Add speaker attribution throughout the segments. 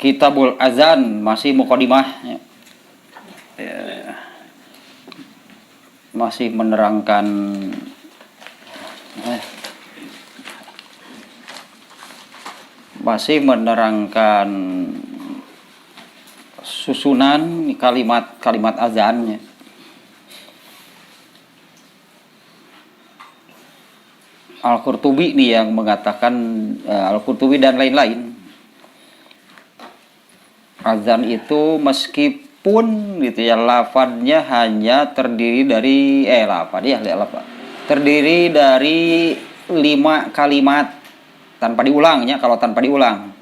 Speaker 1: Kitabul Azan masih mukadimah ya. Masih menerangkan susunan kalimat azannya. Al-Qurtubi nih yang mengatakan, Al-Qurtubi dan lain-lain, azan itu meskipun gitu ya lafadznya hanya terdiri dari terdiri dari 5 kalimat tanpa diulangnya. Kalau tanpa diulang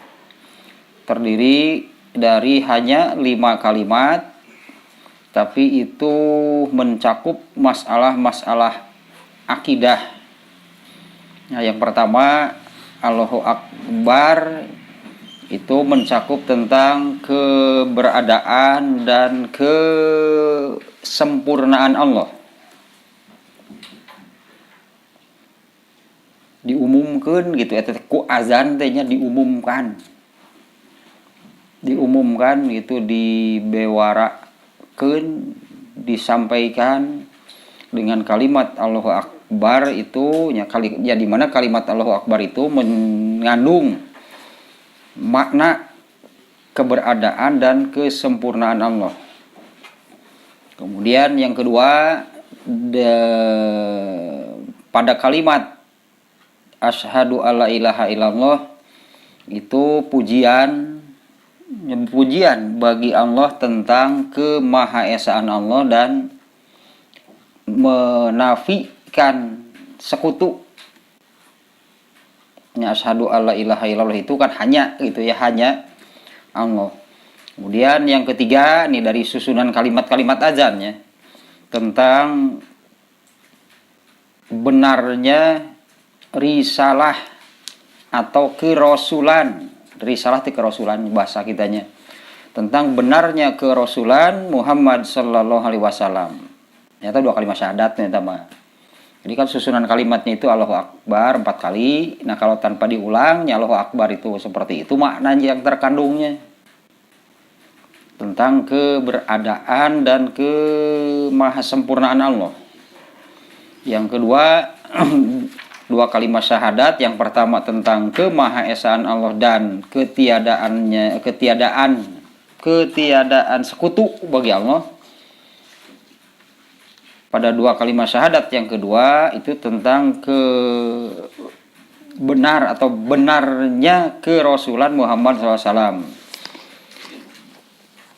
Speaker 1: terdiri dari hanya 5 kalimat, tapi itu mencakup masalah-masalah akidah. Nah, yang pertama, Allahu Akbar itu mencakup tentang keberadaan dan kesempurnaan Allah. Diumumkan gitu ya, ku azan tehnya diumumkan gitu, dibewarakeun, disampaikan dengan kalimat Allahu Akbar itu ya, di mana kalimat Allahu Akbar itu mengandung makna keberadaan dan kesempurnaan Allah. Kemudian yang kedua, pada kalimat asyhadu alla ilaha illallah itu pujian bagi Allah tentang kemahaesaan Allah dan menafikan sekutu. Ya, asyhadu alla ilaha illallah itu kan hanya gitu ya, hanya Allah. Kemudian yang ketiga nih dari susunan kalimat-kalimat azan ya, tentang benarnya risalah atau kerasulan. Risalah itu kerasulan bahasa kitanya. Tentang benarnya kerasulan Muhammad sallallahu alaihi wasallam. Ternyata 2 kalimat syahadat ternyata mah. Jadi kan susunan kalimatnya itu Allahu Akbar 4 kali. Nah, kalau tanpa diulang ya Allahu Akbar itu seperti itu maknanya yang terkandungnya. Tentang keberadaan dan kemahasempurnaan Allah. Yang kedua, 2 kalimat syahadat. Yang pertama tentang kemahaesaan Allah dan ketiadaan sekutu bagi Allah. Pada 2 kalimat syahadat yang kedua itu tentang benarnya kerasulan Muhammad SAW.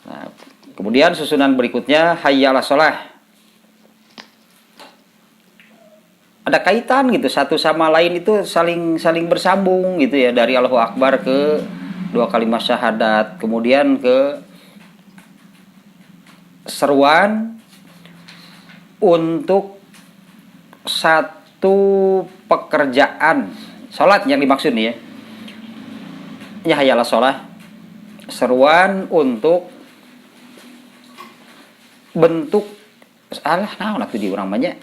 Speaker 1: Nah, kemudian susunan berikutnya hayya 'alas shalah. Ada kaitan gitu, satu sama lain itu saling bersambung gitu ya, dari Allahu Akbar ke 2 kalimat syahadat, kemudian ke seruan untuk satu pekerjaan salat yang dimaksud nih ya. Ya hayya 'alas shalah, seruan untuk bentuk di urang banyak,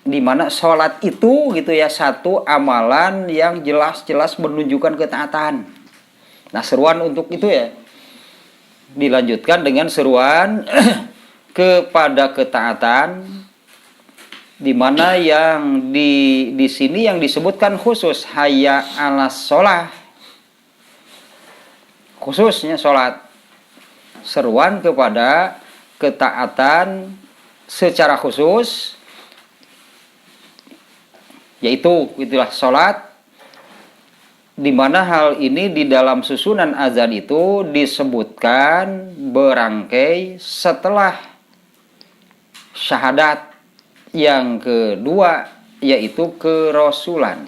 Speaker 1: di mana sholat itu gitu ya satu amalan yang jelas-jelas menunjukkan ketaatan. Nah, seruan untuk itu ya dilanjutkan dengan seruan kepada ketaatan, di mana yang di sini yang disebutkan khusus hayya 'alas shalah, khususnya sholat, seruan kepada ketaatan secara khusus, yaitu itulah sholat, di mana hal ini di dalam susunan azan itu disebutkan berangkai setelah syahadat yang kedua, yaitu kerasulan.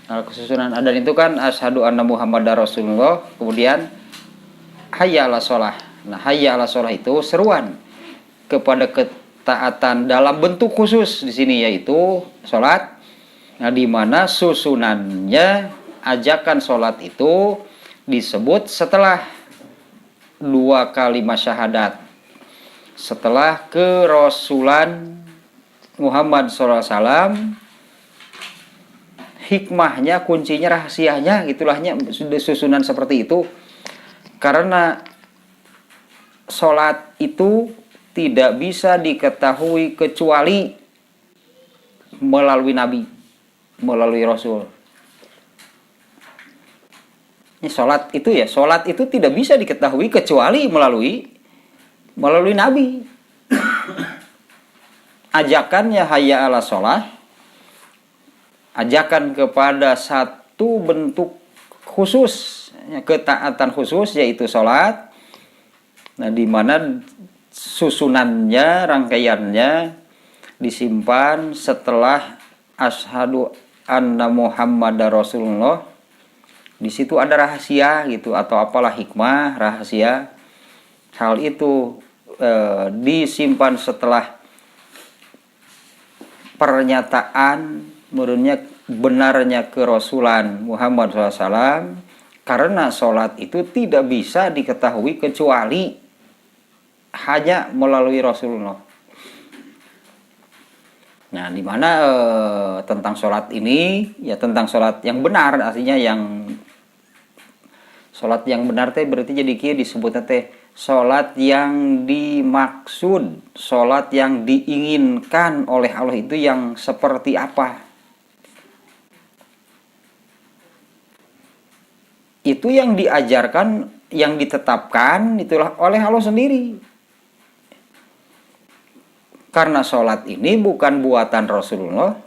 Speaker 1: Nah, susunan azan itu kan asyhadu anna Muhammadar Rasulullah, kemudian hayya 'alas shalah. Nah, hayya 'alas shalah itu seruan kepada ketaatan dalam bentuk khusus di sini, yaitu sholat. Nah, di mana susunannya ajakan sholat itu disebut setelah 2 kalimat syahadat, setelah kerasulan Muhammad SAW. Hikmahnya, kuncinya, rahasianya, gitulahnya susunan seperti itu. Karena sholat itu tidak bisa diketahui kecuali melalui Nabi, melalui Rasul. Ini sholat itu ya, sholat itu tidak bisa diketahui kecuali melalui Nabi. Ajakannya hayya ala sholah, ajakan kepada satu bentuk khusus, ketaatan khusus, yaitu sholat. Nah, di mana susunannya, rangkaiannya disimpan setelah asyhadu anna Muhammadar Rasulullah. Di situ ada rahasia gitu, atau apalah hikmah rahasia. Hal itu disimpan setelah pernyataan benarnya kerasulan Muhammad SAW, karena sholat itu tidak bisa diketahui kecuali hanya melalui Rasulullah. Nah, di mana tentang sholat ini, ya tentang sholat yang benar, artinya yang sholat yang benar teh berarti jadi kia disebutnya teh sholat yang dimaksud, sholat yang diinginkan oleh Allah itu yang seperti apa? Itu yang diajarkan, yang ditetapkan itulah oleh Allah sendiri. Karena sholat ini bukan buatan Rasulullah,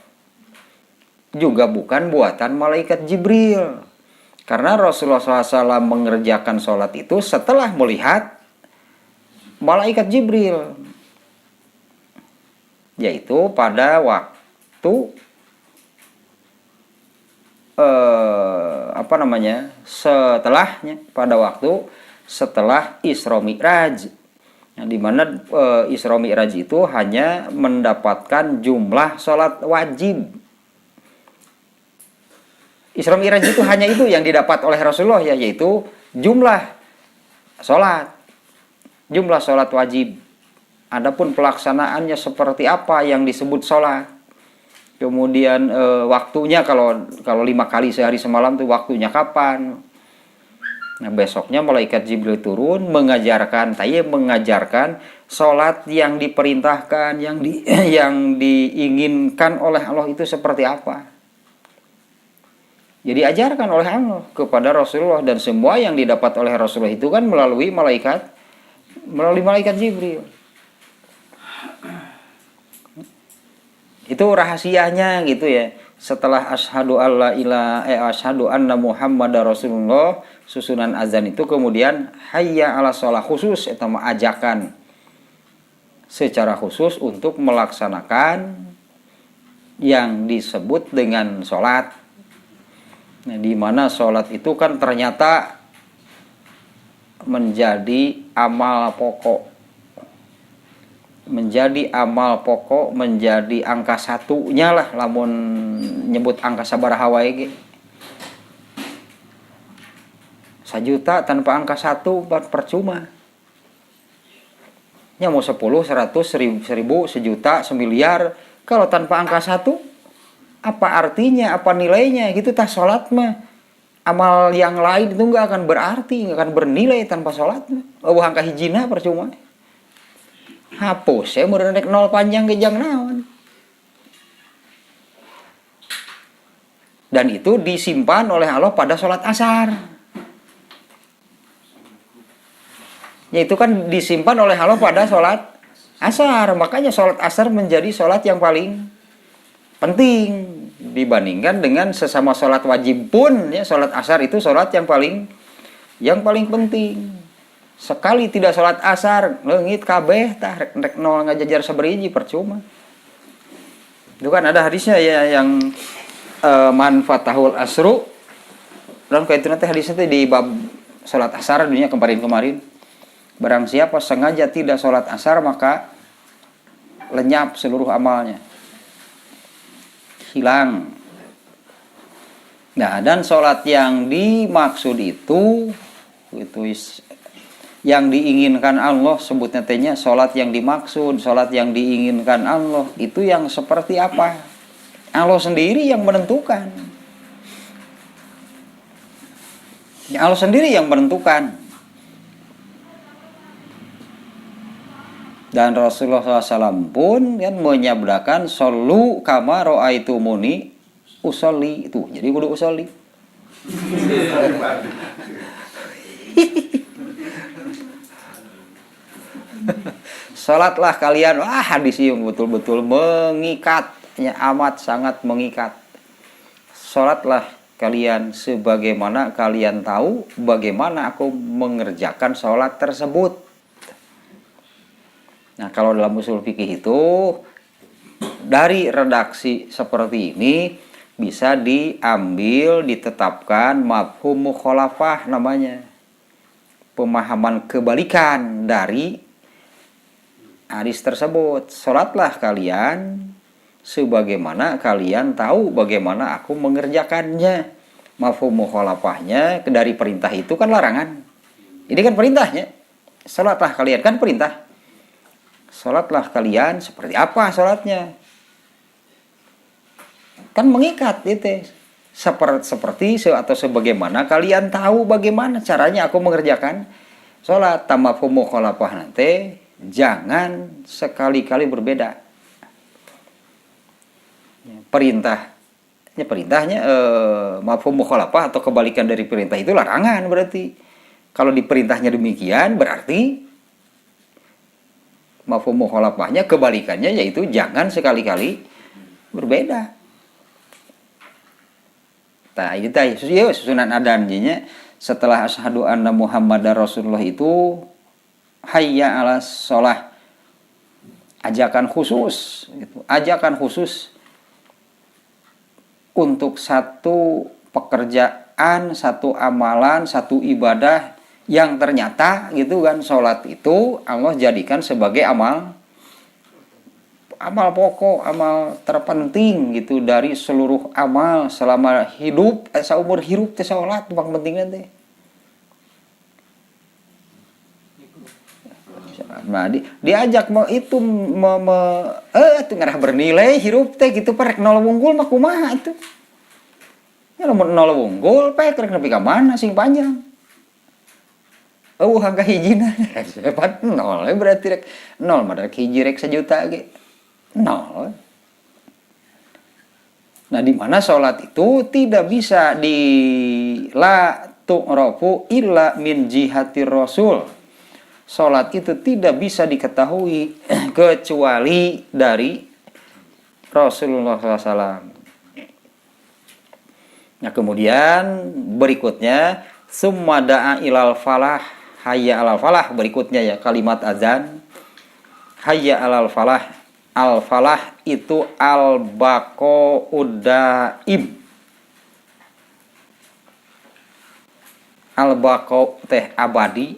Speaker 1: juga bukan buatan malaikat Jibril. Karena Rasulullah SAW mengerjakan sholat itu setelah melihat malaikat Jibril, yaitu pada waktu setelah Isra Mi'raj. Nah, di mana Isra Mi'raj itu hanya mendapatkan jumlah sholat wajib. Isra Mi'raj itu hanya itu yang didapat oleh Rasulullah, ya, yaitu jumlah sholat wajib. Adapun pelaksanaannya seperti apa yang disebut sholat, kemudian waktunya kalau 5 kali sehari semalam itu waktunya kapan. Nah, besoknya malaikat Jibril turun mengajarkan sholat yang diperintahkan, yang diinginkan oleh Allah itu seperti apa. Jadi ajarkan oleh Allah kepada Rasulullah, dan semua yang didapat oleh Rasulullah itu kan melalui malaikat Jibril. Itu rahasianya gitu ya. Setelah asyhadu anna Muhammadar Rasulullah, susunan azan itu kemudian hayya ala sholah, khusus eta mah ajakan secara khusus untuk melaksanakan yang disebut dengan sholat. Nah, di mana sholat itu kan ternyata menjadi amal pokok, menjadi angka satunya lah, lamun nyebut angka sabaraha wae ge. 1 juta tanpa angka 1 percuma. Ya mau 10, 100, 1000, 1 juta, 1 miliar, kalau tanpa angka 1, apa artinya, apa nilainya gitu. Tah sholat mah, amal yang lain itu nggak akan berarti, nggak akan bernilai tanpa sholat mah. Angka hijina percuma. Hapus ya, mau nek 0 panjang ke jang naon. Dan itu disimpan oleh Allah pada sholat asar. Yaitu kan disimpan oleh Allah pada sholat asar. Makanya sholat asar menjadi sholat yang paling penting dibandingkan dengan sesama sholat wajib pun, ya, sholat asar itu sholat yang paling penting. Sekali tidak sholat asar, leungit kabeh tah rek nol ngajajar saberiji percuma. Itu kan ada hadisnya ya, yang man fatahul asru, dan kayak itu nanti hadisnya di bab sholat asar dunia kemarin. Barang siapa sengaja tidak sholat asar, maka lenyap seluruh amalnya, hilang. Nah, dan sholat yang dimaksud itu yang diinginkan Allah, sebutnya tehnya sholat yang dimaksud, sholat yang diinginkan Allah itu yang seperti apa? Allah sendiri yang menentukan. Allah sendiri yang menentukan. Dan Rasulullah SAW pun kan menyabdakan solu kama ro'aitumuni usolli itu. Jadi kudu usolli. Salatlah kalian. Wah, hadis yang betul-betul mengikatnya, amat sangat mengikat. Salatlah kalian sebagaimana kalian tahu bagaimana aku mengerjakan salat tersebut. Nah, kalau dalam usul fikih itu dari redaksi seperti ini bisa diambil, ditetapkan mafhum mukhalafah namanya. Pemahaman kebalikan dari hadis tersebut. Salatlah kalian sebagaimana kalian tahu bagaimana aku mengerjakannya. Mafhum mukhalafahnya dari perintah itu kan larangan. Ini kan perintahnya. Salatlah kalian kan perintah. Salatlah kalian seperti apa salatnya? Kan mengikat itu. Seperti atau sebagaimana kalian tahu bagaimana caranya aku mengerjakan salat. Mafhum mukhalafah nanti jangan sekali-kali berbeda. Perintahnya mafhum mukhalafah atau kebalikan dari perintah itu larangan berarti. Kalau diperintahnya demikian berarti mafhum mukhalafahnya kebalikannya yaitu jangan sekali-kali berbeda. Nah, itu tadi susunan adannya setelah asyhadu anna Muhammadar Rasulullah itu hayya 'alas shalah. Ajakan khusus gitu. Ajakan khusus untuk satu pekerjaan, satu amalan, satu ibadah yang ternyata gitu kan sholat itu Allah jadikan sebagai amal pokok, amal terpenting gitu dari seluruh amal selama hidup, seumur hidup teh sholat paling pentingnya teh. Nah, diajak mau itu itu ngarah bernilai hirup teh gitu parek nol wunggul mah kumaha itu. Ya lamun nol wunggul pek rek nepi ka mana sing panjang. Angka hijina sepat nol berarti rek nol mah rek hiji rek 1 juta ge. Nol. Nah, di mana salat itu tidak bisa la tu'rafu illa min jihati Rasul. Salat itu tidak bisa diketahui kecuali dari Rasulullah SAW. Nah, kemudian berikutnya summa da'a ilal falah, hayya alal falah. Berikutnya ya kalimat azan hayya alal falah. Al falah itu al baqa'ud daim. Al baqa' teh abadi,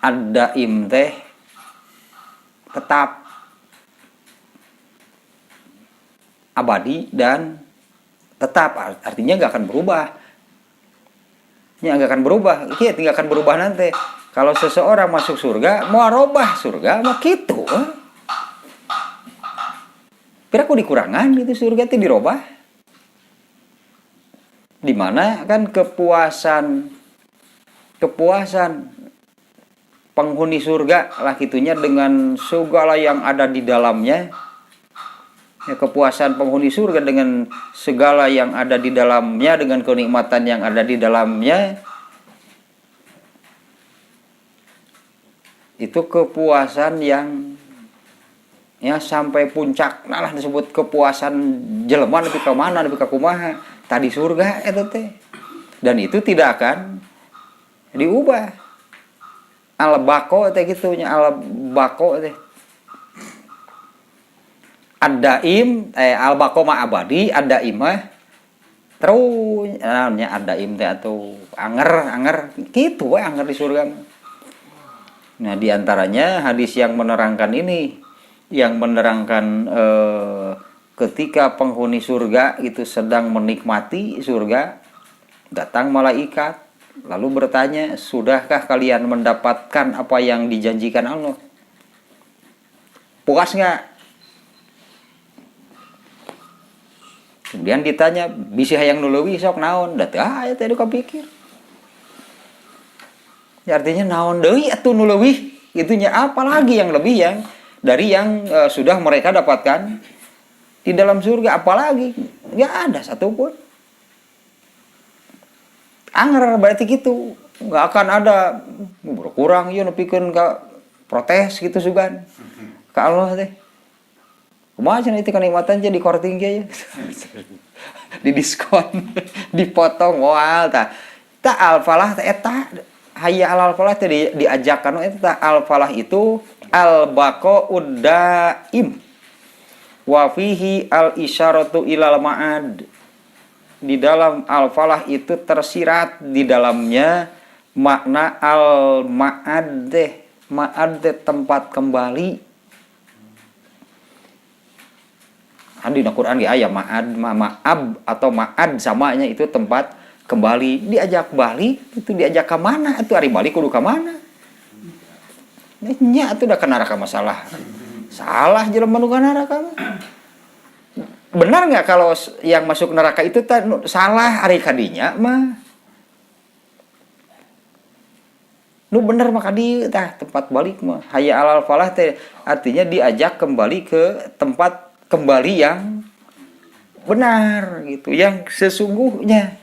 Speaker 1: ad-daim teh tetap abadi dan tetap, artinya nggak akan berubah. Ya nggak akan berubah, iya nggak akan berubah nanti. Kalau seseorang masuk surga, mau robah surga, mau gitu. Piraku dikurangan gitu surga itu dirobah. Dimana kan kepuasan penghuni surga lah gitunya dengan segala yang ada di dalamnya. Ya, kepuasan penghuni surga dengan segala yang ada di dalamnya, dengan kenikmatan yang ada di dalamnya, itu kepuasan yang ya sampai puncak. Nah lah disebut kepuasan jelema nepi ka mana, nepi ka kumaha tadi surga eta teh. Dan itu tidak akan diubah. Al-baqo teh gitu nya, al-baqo teh. Ad-daim al-baqo ma abadi, ad-daim mah terus namanya ad-daim teh atau anger gitu we anger di surga. Nah, di antaranya hadis yang menerangkan ini, yang menerangkan ketika penghuni surga itu sedang menikmati surga, datang malaikat lalu bertanya, sudahkah kalian mendapatkan apa yang dijanjikan Allah? Puas nggak? Kemudian ditanya, bisi hayang nu leuwih sok naon? Da teu tadi kau pikir. Ya, artinya naon deui atuh nu leuwih itunya, apalagi yang lebih yang dari yang sudah mereka dapatkan di dalam surga, apalagi nggak ada satupun. Anger berarti gitu, nggak akan ada berkurang ya nepikeun ka protes gitu sugan ka Allah teh. Kumaha cenah itu kenikmatan jadi korting ya. Di diskon, dipotong moal tah. Ta al-falah teh eta hayya alal falah teh diajakan eta al-falah itu al-baqa'ud daim. Wa fihi al-isyaratu ilal ma'ad. Di dalam al-falah itu tersirat di dalamnya makna al-ma'ad teh. Ma'ad teh tempat kembali. Di Al-Qur'an ge aya ma'ad, ma'ab atau ma'ad samanya itu tempat kembali. Diajak balik itu diajak ke mana? Itu ari balik kudu ka mana? Nya atuh da ka neraka masalah. Salah jelema nu ka neraka mah. Benar nggak kalau yang masuk neraka itu salah ari kadinya mah? Nu bener mah kadi tah tempat balik mah. Hayya alal falah teh artinya diajak kembali ke tempat kembali yang benar gitu, yang sesungguhnya.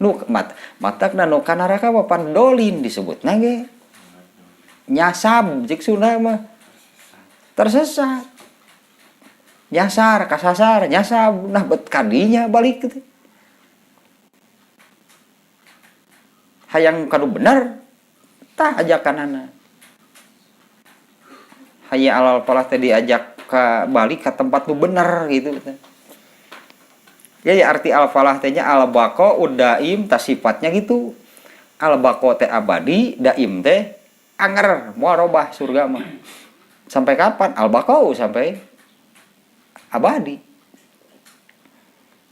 Speaker 1: Nu matakna nu ka neraka mah pandolin disebutna ge. Nyasab jeung Sunda mah tersesat. Nyasar, kasasar, nyasab, nah bet kadinya balik gitu. Hayang kanu bener tah ajakanana. Hayya alal falah teh diajak ke balik ke tempat nu bener gitu. Ya arti al-falah tehnya al-baqa udaim tah sifatnya gitu. Al-baqa teh abadi, daim teh anger, moal robah surga mah. Sampai kapan? Al-baqa sampai abadi.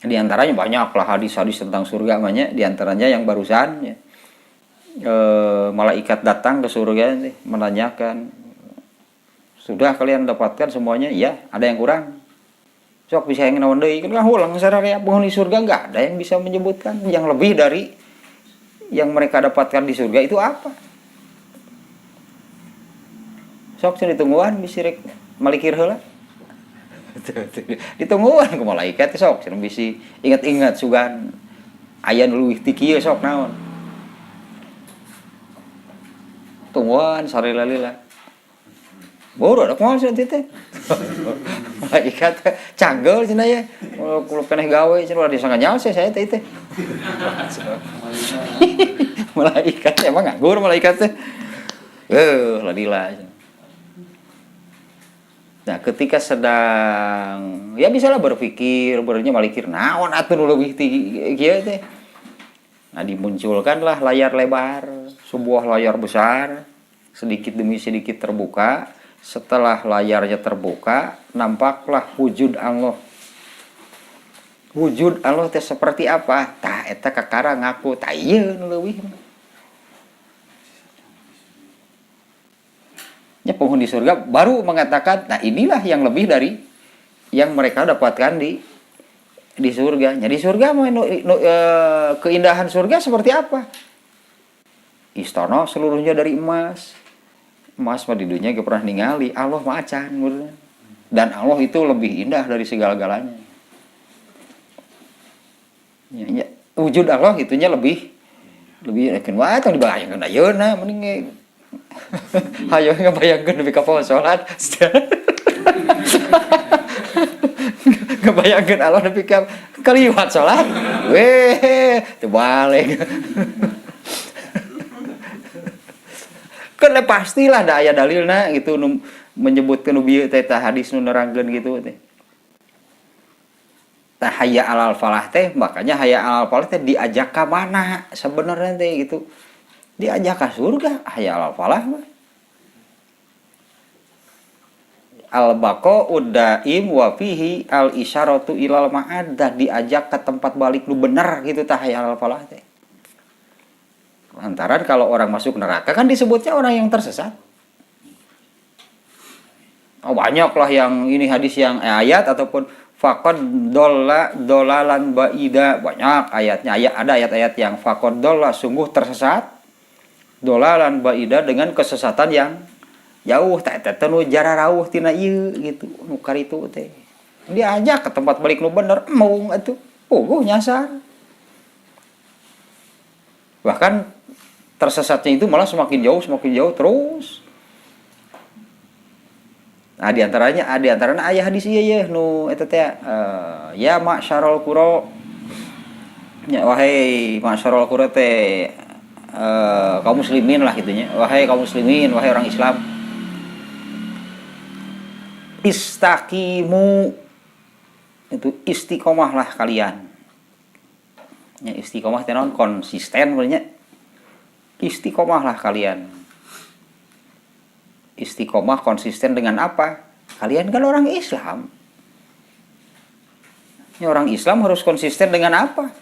Speaker 1: Di antaranya banyak lah hadis-hadis tentang surga banyak, di antaranya yang barusan ya. Malaikat datang ke surga nih, menanyakan, sudah kalian dapatkan semuanya? Ya, ada yang kurang. Sok bisa yang naon deui kan ulang sararea penghuni surga enggak ada yang bisa menyebutkan yang lebih dari yang mereka dapatkan di surga itu apa. Sok cenah ditungguan bisi rek malikir heula. Ditungguan ku malaikat sok cenah bisi ingat-ingat sugan aya nu leuwih ti kieu sok naon. Tungguan sarela-lela. Bodoh ada kumaha cenah teh. Malaikat canggel cenah ya. Kulo keneh gawe cenah ulah disangka nyawa saya teh. Malaikat emang nganggur malaikat teh. Ladilah. Nah, ketika sedang ya bisalah berpikir, berenya malikir naon atuh nu leuwih ti kieu teh. Nah, dimunculkanlah layar lebar, sebuah layar besar, sedikit demi sedikit terbuka. Setelah layarnya terbuka, nampaklah wujud Allah. Wujud Allah teh seperti apa? Tah eta kakara ngaku tah ieu nu leuwih. Ya penghuni surga baru mengatakan, nah inilah yang lebih dari yang mereka dapatkan di surga. Jadi surga keindahan surga seperti apa? Istana seluruhnya dari emas. Emas mah di dunia gak pernah ningali, Allah mah acan. Dan Allah itu lebih indah dari segala-galanya. Ya, wujud Allah itunya lebih yakin wah tong dibayangkeun ayeuna mending hayo ngabayangkeun nepi ka poho salat. Ngabayangkeun Allah nepi ka kaliwat salat. Weh, teu balik. Kan pastilah da aya dalilna gitu nu menyebutkeun nu bieu teh hadis nu nerangkeun gitu teh. Tah hayya alal falah teh makanya hayya alal falah teh diajak ka mana sebenarnya teh gitu. Diajak ka surga hayya alal falah mah. Al-baqa udaim wa fihi al isyaratu ilal ma'ad, diajak ke tempat balik nu bener gitu tah hayya alal falah teh. Lantaran kalau orang masuk neraka kan disebutnya orang yang tersesat. Oh, banyaklah yang ini hadis yang ayat ataupun faqad dolalan baida, banyak ayatnya. Ada ayat-ayat yang faqad dolla sungguh tersesat, dolalan baida dengan kesesatan yang jauh tak nu jararawuh tina ieu gitu nu karitu teh diajak ke tempat balik nu bener mau atuh nyasar bahkan tersesatnya itu malah semakin jauh terus. Nah diantaranya aya hadis ieu ye nu eta teh ya ma'syarul qura ya wahai ma'syarul qura teh kaum muslimin lah gitunya wahai kaum muslimin wahai orang Islam istaqimu itu istiqomahlah kalian ya istiqomah teh naon konsisten benernya istiqomahlah kalian. Istiqomah konsisten dengan apa? Kalian kan orang Islam. Ya, orang Islam harus konsisten dengan apa?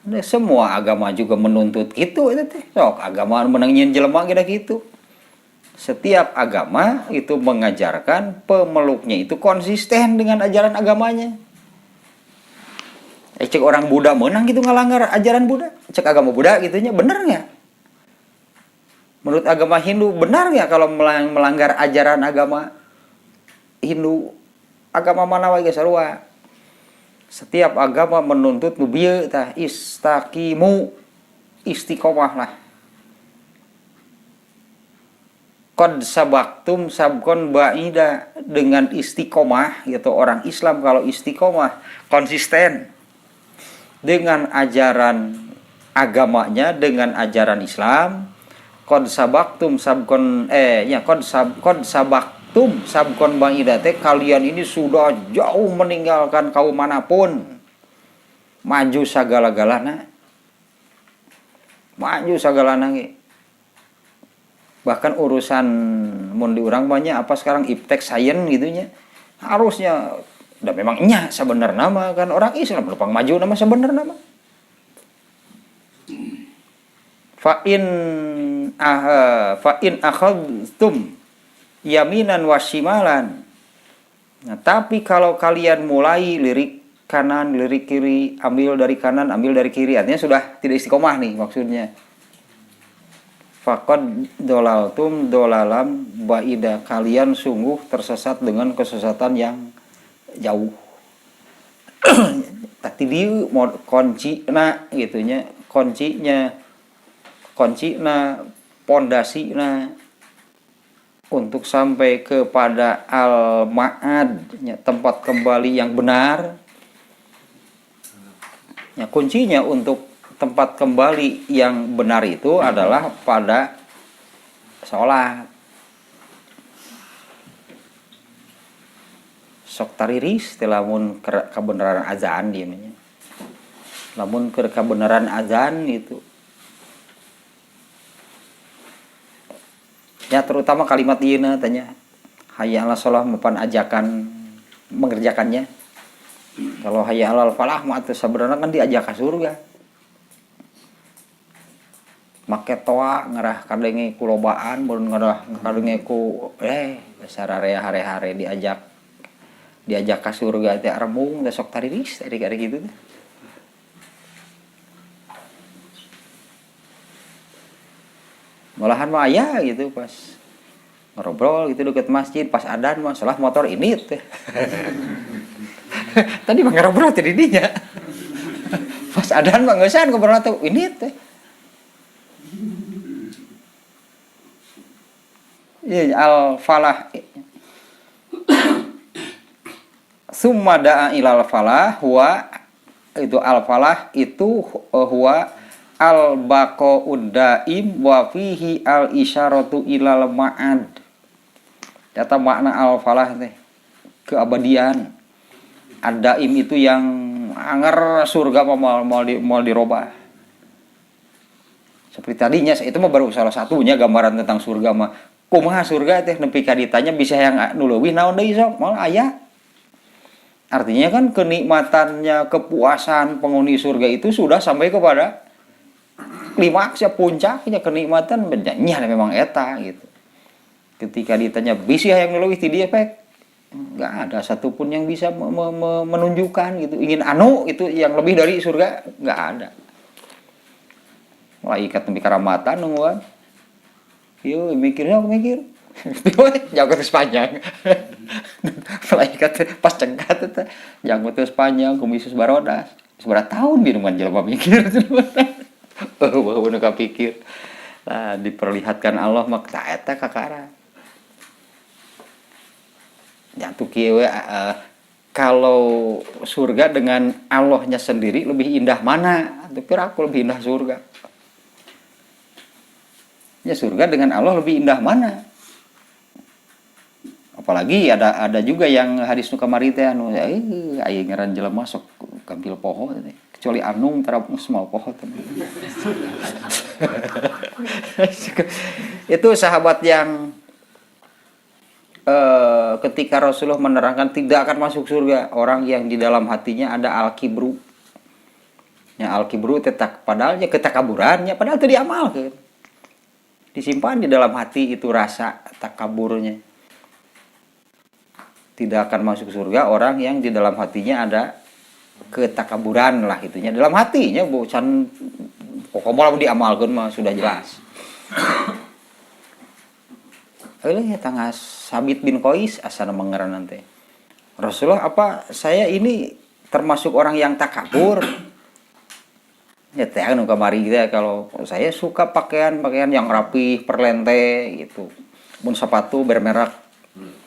Speaker 1: Nah, semua agama juga menuntut gitu itu teh. Sok agama menangin jelema kira gitu. Setiap agama itu mengajarkan pemeluknya itu konsisten dengan ajaran agamanya. Cek orang Buddha menang gitu ngalanggar ajaran Buddha. Cek agama Buddha gitunya bener nggak? Menurut agama Hindu benar nggak kalau melanggar ajaran agama Hindu? Agama mana wae sarua? Setiap agama menuntut nubieu tah istaqimu istiqomah lah. Qad sabaqtum sabqon ba'ida dengan istiqomah gitu orang Islam kalau istiqomah konsisten dengan ajaran agamanya dengan ajaran Islam qad sabaqtum sabqon qad sabaqtum sabqon ba'idate kalian ini sudah jauh meninggalkan kaum manapun maju sagala-galana ge bahkan urusan mun di urang banyak apa sekarang iptek science gitunya harusnya udah memang nya sebenarnya mah kan orang Islam lupa maju nama sebenarnya mah fa in akhadtum yaminan wasimalan. Nah, tapi kalau kalian mulai lirik kanan, lirik kiri, ambil dari kanan, ambil dari kiri, artinya sudah tidak istiqomah nih maksudnya. Faqad dolaltum dolalam baida kalian sungguh tersesat dengan kesesatan yang jauh. Tadi dia mau kuncina gitunya, kuncina pondasina untuk sampai kepada al-ma'ad tempat kembali yang benar. Ya, kuncinya untuk tempat kembali yang benar itu adalah pada sholat. Sok tariris lamun kebenaran azan dia namanya. Lamun kebenaran azan itu. Ya terutama kalimat ieu tanya hayya 'alas shalah mapan ajakan mengerjakannya. Kalau hayya 'alal falah mah teh sebenarnya kan diajak ka surga. Make toa ngarah kadenge ku lobaan mun ngarah kadenge ku sararea hare-hare diajak ka surga teh remung teh sok tariris tadi gitu teh. Malahan mah aya gitu pas ngobrol gitu deket masjid pas adzan mah salah motor ini teh. Tadi mah ngobrol teh didinya. Pas adzan mah ngeusan ngobrol teh ini teh. Ya al-falah summa da'a ilal falah huwa itu al-falah itu huwa al-baqa'ud daim wa fihi al-isyaratu ilal ma'ad. Data makna al-falah teh keabadian. Ad-daim itu yang anger surga mau dirobah. Seperti tadinya itu mah baru salah satunya gambaran tentang surga mah. Kumaha surga teh nepi ka ditanya bisa yang nu leuwih naon deui sok moal aya. Artinya kan kenikmatannya kepuasan penghuni surga itu sudah sampai kepada klimaksnya puncaknya kenikmatan bedanya memang eta gitu. Ketika ditanya bisa yang leuwih ti dieu pek enggak ada satupun yang bisa menunjukkan gitu ingin itu yang lebih dari surga enggak ada. Malaikat nepi karamatan nungguan. Yo mikir Jangkut terus panjang. Malaikat pas cengkat eta jangkut terus panjang kumisus barodas. Seberapa tahun minuman jelema mikir. Wah, nu kapikir. Nah, diperlihatkan Allah mah eta kakara. Jatuh kieu kalau surga dengan Allahnya sendiri lebih indah mana? Tapi aku lebih indah surga. Ya surga dengan Allah lebih indah mana? Apalagi ada juga yang hadis nu kamari teh anu aya ngaran jelema sok kampil poho teh. Kecuali anung tara semua poho teh. Itu sahabat yang ketika Rasulullah menerangkan tidak akan masuk surga orang yang di dalam hatinya ada al-kibru. Ya al-kibru padahal ya ketakaburannya padahal itu diamalkan. Disimpan di dalam hati itu rasa takaburnya. Tidak akan masuk surga orang yang di dalam hatinya ada ketakaburan lah itunya. Dalam hatinya bukan pokoknya diamalkan mah sudah jelas. Ya tangga Sabit bin Qais asana mengeran nanti. Rasulullah apa saya ini termasuk orang yang takabur? Ya teh anu kamari gitu kalau saya suka pakaian yang rapi, perlente gitu. Mun sepatu bermerek.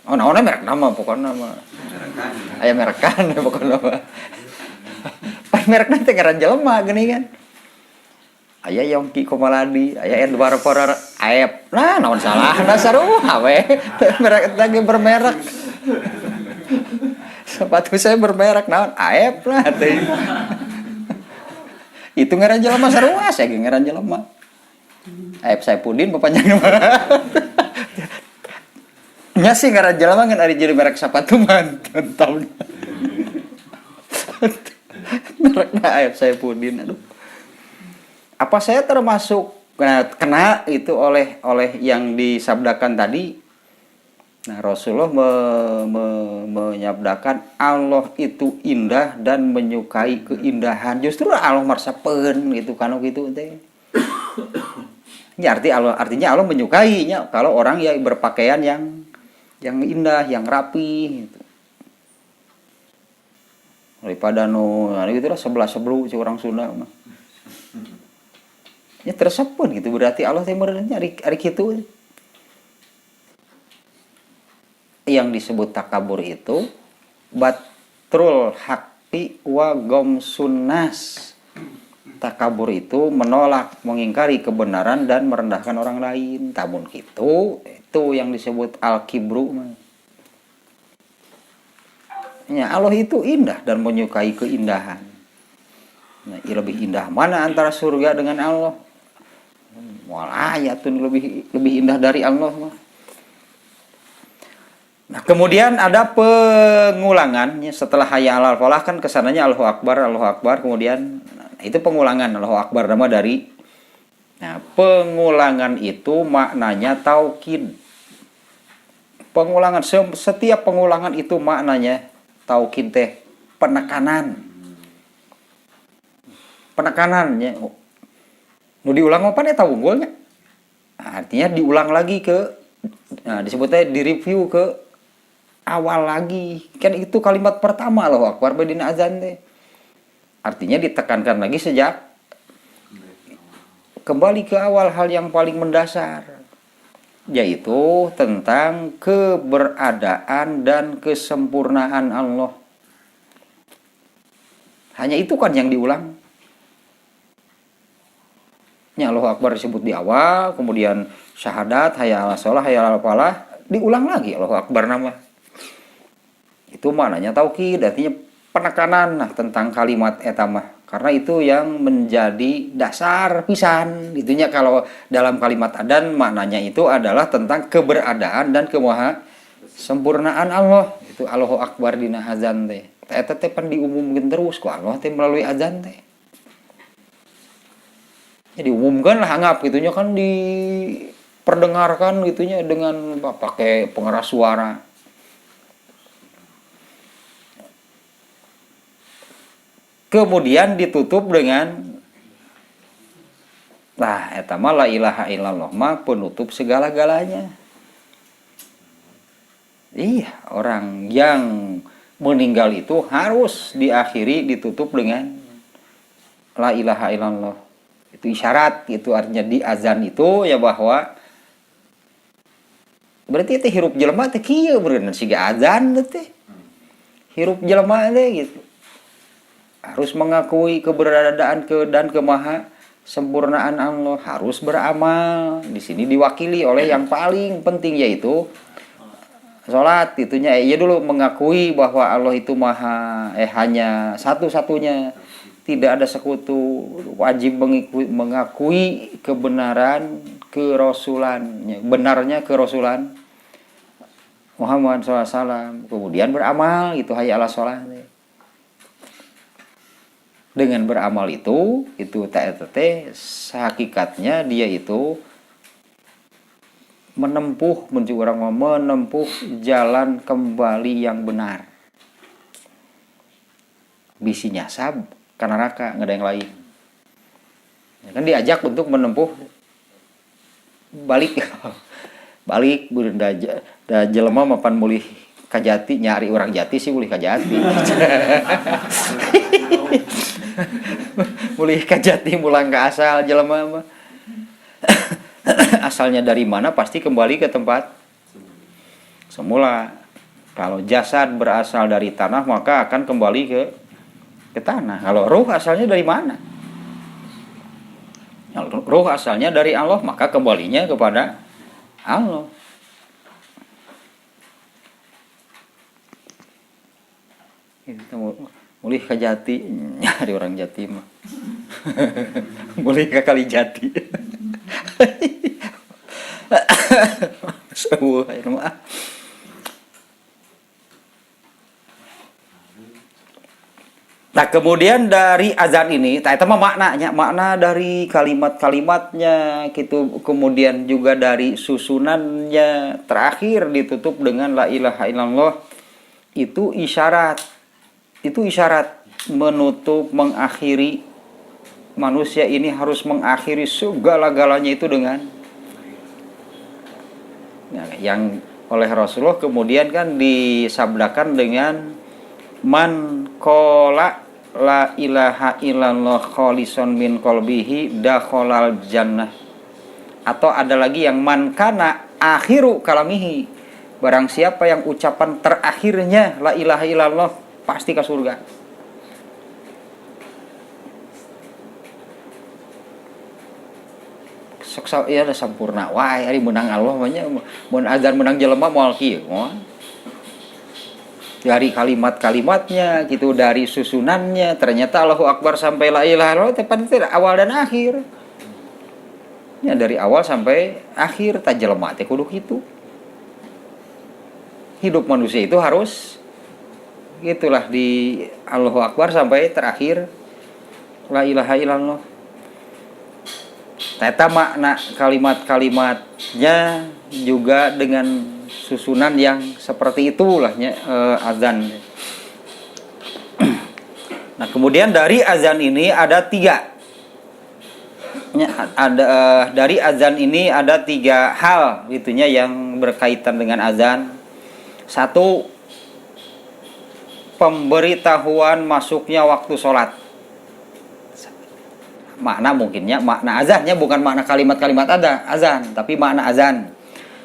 Speaker 1: Oh, naonnya merek nama pokoknya mah. Aya merekan pokoknya mah. Pas merek nanti ngaran jelema geuning kan. Aya Yongki Komaladi, aya Edward Forer Aep. Nah, naon salah na sarua we. Merek lagi bermerek. Sepatu saya bermerek naon Aep lah teh. Itu ngaran jelema sarua, saya ge ngaran jelema. Aep Saipudin papanjang mah. Nya sih ngaran jelema ngan ari jadi merek sepatu mantan tahun. Merekna Aep Saipudin aduh. Apa saya termasuk kena itu oleh yang disabdakan tadi? Nah, Rasulullah menyabdakan Allah itu indah dan menyukai keindahan. Justru Allah marsapeun gitu kan gitu teh. Ya artinya Allah menyukainya kalau orang yang berpakaian yang indah, yang rapi gitu. Daripada gitu lah sebelah-sebelu si orang Sunda mah. Ya tersebut gitu berarti Allah teh meureunya ari kitu. Yang disebut takabur itu batrul haqqi wa ghamsun nas. Takabur itu menolak, mengingkari kebenaran dan merendahkan orang lain. Tamun kitu itu yang disebut al-kibru. Ya, Allah itu indah dan menyukai keindahan. Nah, lebih indah mana antara surga dengan Allah? Walayatun lebih indah dari Allah mah. Nah, kemudian ada pengulangannya setelah hayya 'alal falah kan kesananya Allahu Akbar, kemudian itu pengulangan Allahu Akbar nama dari. Nah, pengulangan itu maknanya taukid. Pengulangan setiap pengulangan itu maknanya taukid teh penekanannya. Nu diulang apa nih tahu unggulnya? Artinya diulang lagi disebutnya direview ke awal lagi. Kan itu kalimat pertama Allahu Akbar badina azan teh. Artinya ditekankan lagi sejak kembali ke awal hal yang paling mendasar, yaitu tentang keberadaan dan kesempurnaan Allah. Hanya itu kan yang diulang. Ya Allahu Akbar disebut di awal, kemudian syahadat, hayya 'alas shalah, hayya 'alal falah, diulang lagi Allahu Akbar nama. Itu maknanya taukid, artinya penekanan tentang kalimat eta mah. Karena itu yang menjadi dasar pisan. Itunya kalau dalam kalimat adzan maknanya itu adalah tentang keberadaan dan kemaha sempurnaan Allah. Itu Allahu Akbar dina azan teh. Eta teh pan diumumkeun terus ku Allah teh melalui azan teh. Ya diumumkan lah anggap gitunya kan diperdengarkan gitunya dengan pakai pengeras suara. Kemudian ditutup dengan eta mah la ilaha illallah mah penutup segala-galanya. Iya, orang yang meninggal itu harus diakhiri, ditutup dengan la ilaha illallah. Itu isyarat, itu artinya di azan itu ya bahwa berarti itu hirup jelema teh kieu beureunan siga azan teh. Hirup jelema teh gitu. Harus mengakui keberadaan dan kemaha sempurnaan Allah, harus beramal. Di sini diwakili oleh yang paling penting yaitu sholat. Itunya ya dulu mengakui bahwa Allah itu hanya satu-satunya, tidak ada sekutu, wajib mengakui kebenaran kerasulannya, benarnya kerasulan Muhammad SAW, kemudian beramal itu hayya ala sholat. Dengan beramal itu hakikatnya dia itu menempuh jalan kembali yang benar. Bisi nyasab ka neraka, nggak ada yang lain. Ya kan diajak untuk menempuh balik da jelema mapan mulih kajati, nyari orang jati sih mulih kajati. Mulih kajati mulang ke asal jelema mah. Asalnya dari mana pasti kembali ke tempat semula. Kalau jasad berasal dari tanah maka akan kembali ke tanah. Kalau ruh asalnya dari mana? Kalau ruh asalnya dari Allah maka kembalinya kepada Allah. Itu mulih ke jati, nyari orang jati mah. Mulih ke kali jati. Nah kemudian dari azan ini, itu mah makna dari kalimat-kalimatnya gitu, kemudian juga dari susunannya, terakhir ditutup dengan la ilaha illallah, itu isyarat menutup, mengakhiri, manusia ini harus mengakhiri segala-galanya itu dengan yang oleh Rasulullah kemudian kan disabdakan dengan man qala la ilaha illallah kholisan min qalbihi dakhalal jannah. Atau ada lagi yang man kana akhiru kalamihi, barang siapa yang ucapan terakhirnya la ilaha illallah pasti ke surga. Sok ya ada sampurna wae ari menang Allah mah nya mun azan menang jelema moal kieu moal. Dari kalimat-kalimatnya gitu, dari susunannya, ternyata Allahu Akbar sampai la ilaha illallah tepan itu awal dan akhir. Ya dari awal sampai akhir ta jelema teh kudu kitu. Hidup manusia itu harus gitulah, di Allahu Akbar sampai terakhir la ilaha illallah. Eta makna kalimat-kalimatnya juga dengan susunan yang seperti itulahnya azan. Nah kemudian dari azan ini ada tiga. Dari azan ini ada tiga hal gitunya yang berkaitan dengan azan. Satu, pemberitahuan masuknya waktu sholat. Makna mungkinnya makna azannya bukan makna kalimat-kalimat azan, tapi makna azan.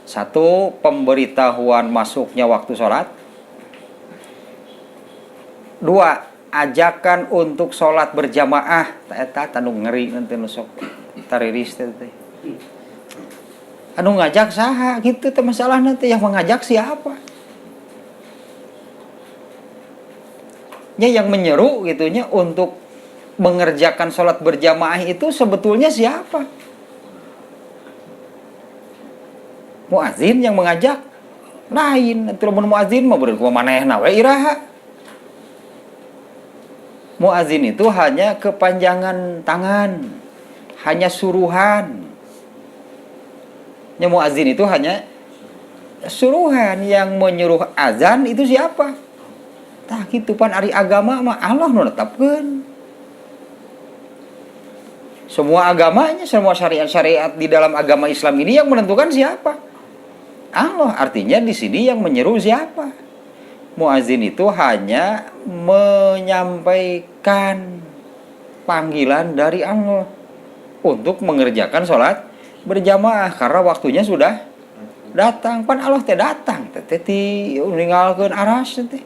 Speaker 1: Satu, pemberitahuan masuknya waktu sholat. Dua, ajakan untuk sholat berjamaah. Eta tanu ngeri nanti nusok tariris teh. Anu ngajak saha gitu teh masalah nanti, yang mengajak siapa? Yang menyeru gitunya untuk mengerjakan sholat berjamaah itu sebetulnya siapa? Muazin yang mengajak lain. Nanti mun muazin mah beureun kumaha manehna we iraha. Muazin itu hanya kepanjangan tangan, hanya suruhan. Muazin itu hanya suruhan, yang menyuruh azan itu siapa? Tah kitu pan ari agama mah Allah nu netepkeun. Semua agamanya, semua syariat-syariat di dalam agama Islam ini yang menentukan siapa? Allah. Artinya di sini yang menyeru siapa? Muazin itu hanya menyampaikan panggilan dari Allah untuk mengerjakan sholat berjamaah karena waktunya sudah datang. Pan Allah teh datang teh meninggalkan aras teh.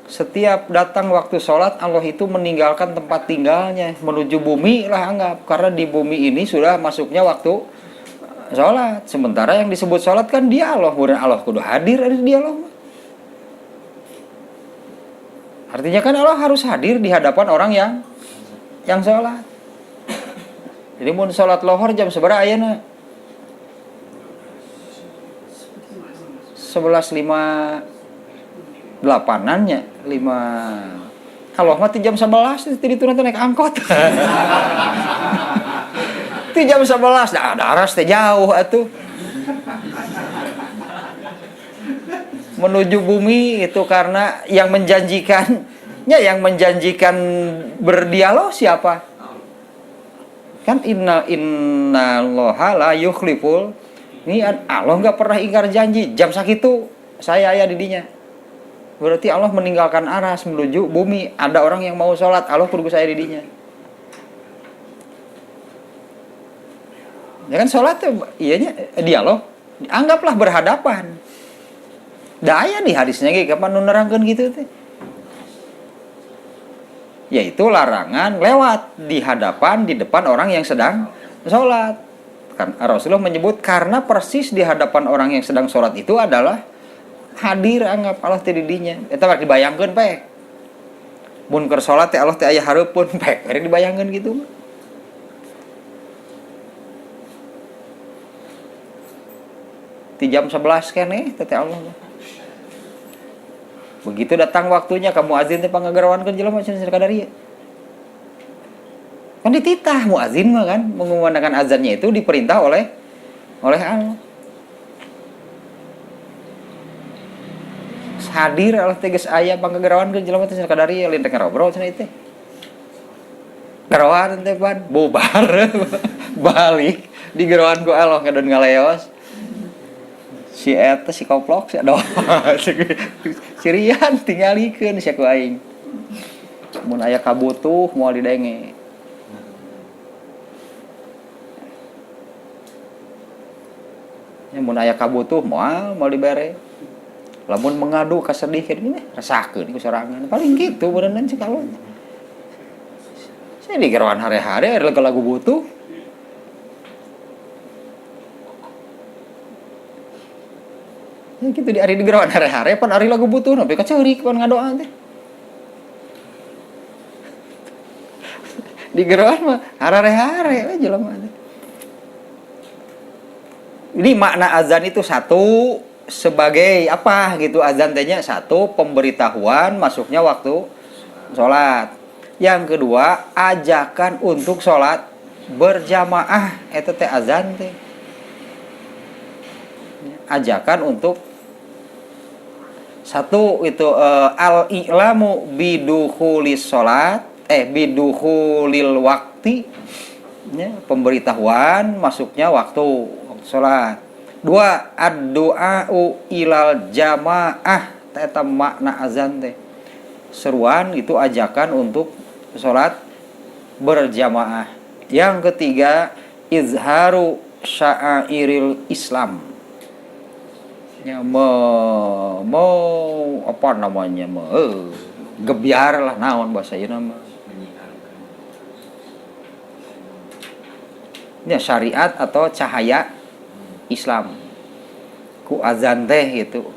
Speaker 1: Setiap datang waktu sholat, Allah itu meninggalkan tempat tinggalnya menuju bumi lah anggap, karena di bumi ini sudah masuknya waktu sholat. Sementara yang disebut sholat kan dia Allah, bukan Allah kudu hadir ada di Allah. Artinya kan Allah harus hadir di hadapan orang yang sholat. Jadi mau sholat lohor jam seberapa ayeuna? 11.58-annya 5. Allah mah jam 11 itu nanti naik angkot. Itu jam 11 ada aras teh jauh atuh. Menuju bumi itu karena yang menjanjikan berdialog siapa? Kan innallaha la yukhliful. Ini Allah nggak pernah ingkar janji. Jam sakitu saya aya di dinya. Berarti Allah meninggalkan aras menuju bumi. Ada orang yang mau sholat, Allah kudu saya di dinya. Ya kan sholat tuh iyanya dialog. Anggaplah berhadapan. Daya di hadisnya ge kapan nu nerangkeun gitu teh. Yaitu larangan lewat di hadapan di depan orang yang sedang sholat. Kan Rasulullah menyebut karena persis di hadapan orang yang sedang sholat itu adalah hadir anggap Allah teh di dinya. Eta mah dibayangkeun pek. Mun keur salat teh Allah teh aya hareupeun pek, bari dibayangkeun gitu mah. Di jam 11 keneh teh Allah. Begitu datang waktunya kamu azin teh pangagarawankeun jelema cenah kadari. Kan dititah muazin mah kan mengumandangkan azannya itu diperintah oleh Allah. Hadir Allah tegas aya pangagarawan ke jelema teh kadari lain teh ngobrol cenah ieu teh. Garawan teh pan bubar balik di garawan ku Allah ngadon ngaleos. Si eta si koplok si aduh. Sirian tingalikeun sia ku aing. Mun aya kabutuh moal didenge. Ya mun aya kabutuh moal dibere. Lamun mengadu kasedih ini rasakeun ku sorangan paling gitu beneran sih kalau saya di gerawan hari-hari ada lagu butuh ya gitu di hari di gerawan hari-hari pan hari lagu butuh tapi kaceurik pan ngadoa teh di gerawan mah hari-hari we jelema teh. Ini makna azan itu satu sebagai apa gitu azan tehnya satu pemberitahuan masuknya waktu sholat. Yang kedua ajakan untuk sholat berjamaah itu teh azan teh. Ajakan untuk satu itu al-i'lamu bidukhulis sholat bidukhulil wakti ya, pemberitahuan masuknya waktu sholat. 2 ad-du'a'u ilal jamaah eta makna azan teh. Seruan itu ajakan untuk salat berjamaah. Yang ketiga izharu sya'airil Islam. Ya apa namanya gebyar lah naon bahasa ieu nama. Ya syariat atau cahaya Islam ku azan teh gitu.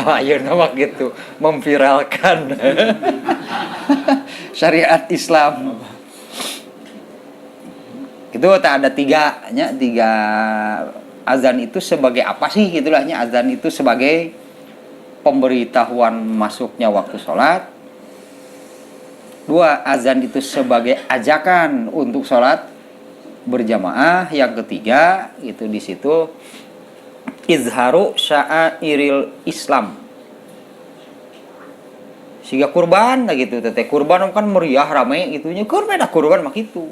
Speaker 1: Ayo nama gitu memviralkan syariat Islam. Itu tak ada tiga azan itu sebagai apa sih gitulahnya azan itu sebagai pemberitahuan masuknya waktu sholat. 2 azan itu sebagai ajakan untuk sholat berjamaah. Yang ketiga itu di situ izharu sya'airil Islam. Siga kurban lah gitu teh kurban kan meriah rame itunya kurban mah gitu.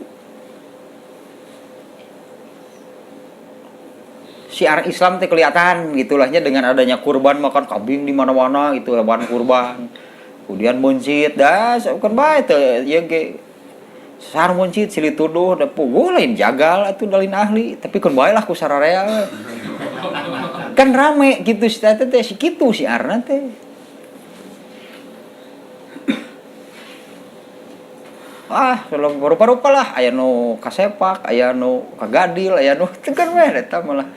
Speaker 1: syiar Islam teh kelihatan gitulahnya dengan adanya kurban, makan kambing di mana-mana gitu, hewan kurban. Kemudian muncit dah kan bae teh ya ge sar muncit silih tuduh da puguh lain jagal atuh dalin ahli, tapi kan bae lah ku sararea. Kan rame gitu si teh si kitu syiarna teh. Kalau rupa-rupa lah aya nu kasepak, aya nu kagadil, aya nu teu kan we eta malah.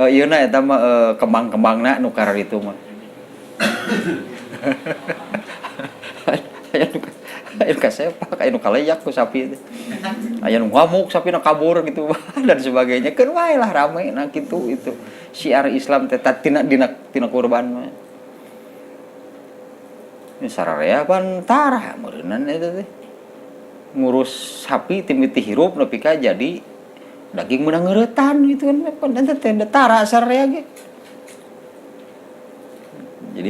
Speaker 1: Ieu na eta mah kembang-kembangna nu karar itu mah. Aya nu kasepak, aya nu kaleyak ku sapi teh. Aya nu ngamuk sapina kabur gitu dan sebagainya. Keun wae lah rame na kitu itu. Syiar Islam teh tina kurban mah. Ini sararea bantara meureunnan eta teh. Ngurus sapi timiti hirup nepi ka jadi daging menang ngeuretan gitu kan eta teh tara sararea ge. Jadi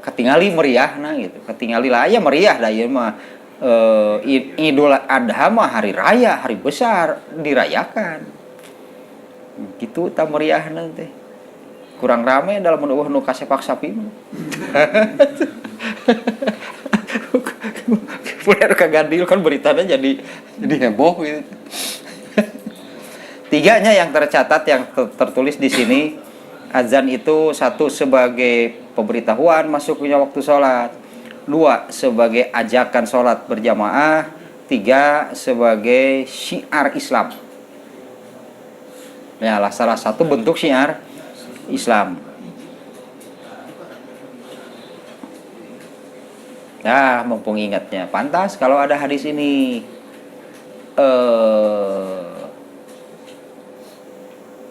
Speaker 1: katingali meriahna gitu. Katingali lah aya meriah da ieu mah Idul Adha mah hari raya, hari besar dirayakan. Gitu ta meriahna teh. Kurang rame dalam nu kasepak sapi mah. Bener kagadil kan beritanya jadi heboh gitu. Tiganya yang tercatat yang tertulis di sini, azan itu satu sebagai pemberitahuan masuknya waktu sholat, dua sebagai ajakan sholat berjamaah, tiga sebagai syiar Islam. Ya lah salah satu bentuk syiar Islam. Nah, mumpung ingatnya, pantas kalau ada hadis ini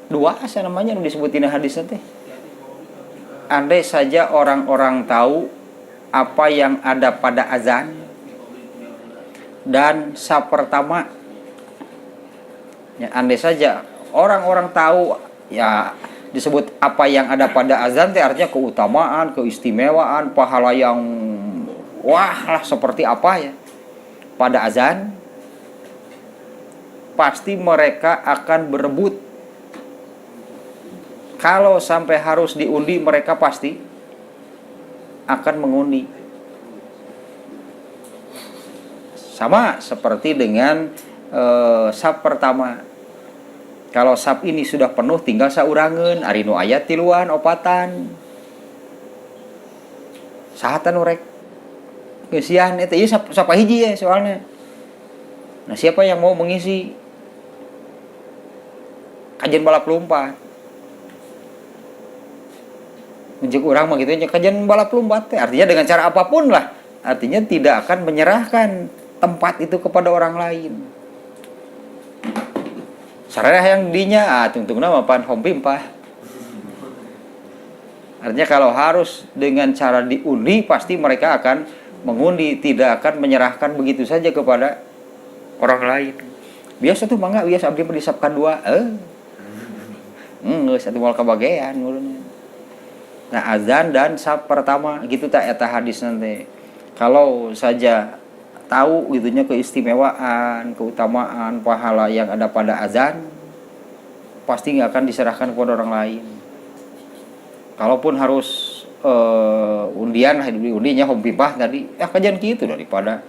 Speaker 1: dua asa namanya disebutin hadisnya teh. Andai saja orang-orang tahu apa yang ada pada azan dan saf pertama, ya, andai saja orang-orang tahu ya disebut apa yang ada pada azan teh artinya keutamaan, keistimewaan, pahala yang wah lah seperti apa ya pada azan, pasti mereka akan berebut. Kalau sampai harus diundi, mereka pasti akan mengundi. Sama seperti dengan saf pertama. Kalau saf ini sudah penuh, tinggal saurangeun, ari nu aya tiluan opatan. Sahatan urek kesian itu ieu sapa hiji ya soalnya. Nah, siapa yang mau mengisi kajian balap lompat? Menjek urang mah gitu nya kajian balap lompat teh artinya dengan cara apapun lah, artinya tidak akan menyerahkan tempat itu kepada orang lain. Sararea yang dinya tungtungna mah pan hompimpah. Artinya kalau harus dengan cara diundi pasti mereka akan mengundi, tidak akan menyerahkan begitu saja kepada orang lain. Biasa tuh mangga biasa abdi disapkan dua. Geus atuh moal kabagean muluna. Nah, azan dan saf pertama gitu tak eta hadis nanti. Kalau saja tahu gitunya keistimewaan, keutamaan, pahala yang ada pada azan, pasti nggak akan diserahkan kepada orang lain. Kalaupun harus undian, undinya hompipah tadi, kajian gitu daripada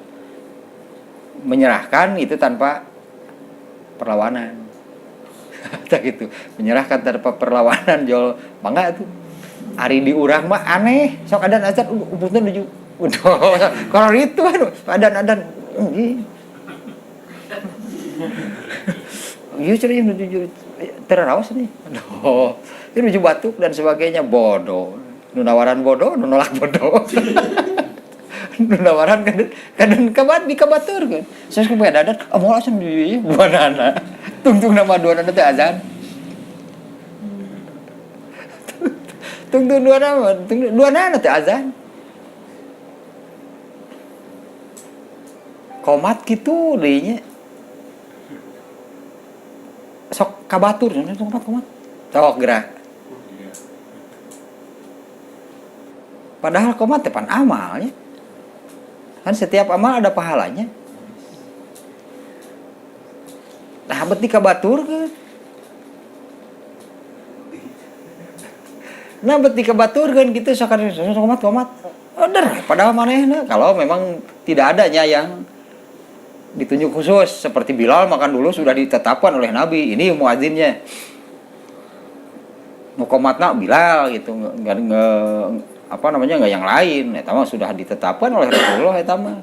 Speaker 1: menyerahkan itu tanpa perlawanan. Tak gitu, menyerahkan tanpa perlawanan jol mangga itu. Ari di urang mah aneh, sok adan azan umumnya nuju. Kalau itu adan iya cerai nuju teraraos nih. Ini nuju batuk dan sebagainya bodoh. Nu nawaran bodoh, nu nolak bodoh. Nu nawaran kadang kabat dikabaturkeun. Saya ku bae dadan, moal asa di buanana. Tungtung nama duanana teh azan. Tungtung duanana teh azan. Komat kitu deui nya. Sok kabatur nya komat. Sok gerak. Padahal komat tepan amal ya. Kan setiap amal ada pahalanya. Nah, beti kabatur ke. Nah beti kebaturkeun gitu sakali komat. Oder padahal manehna kalau memang tidak adanya yang ditunjuk khusus seperti Bilal makan dulu sudah ditetapkan oleh Nabi, ini muadzinnya. Muqamatna Bilal gitu, enggak enggak yang lain, eta mah sudah ditetapkan oleh Rasulullah eta mah.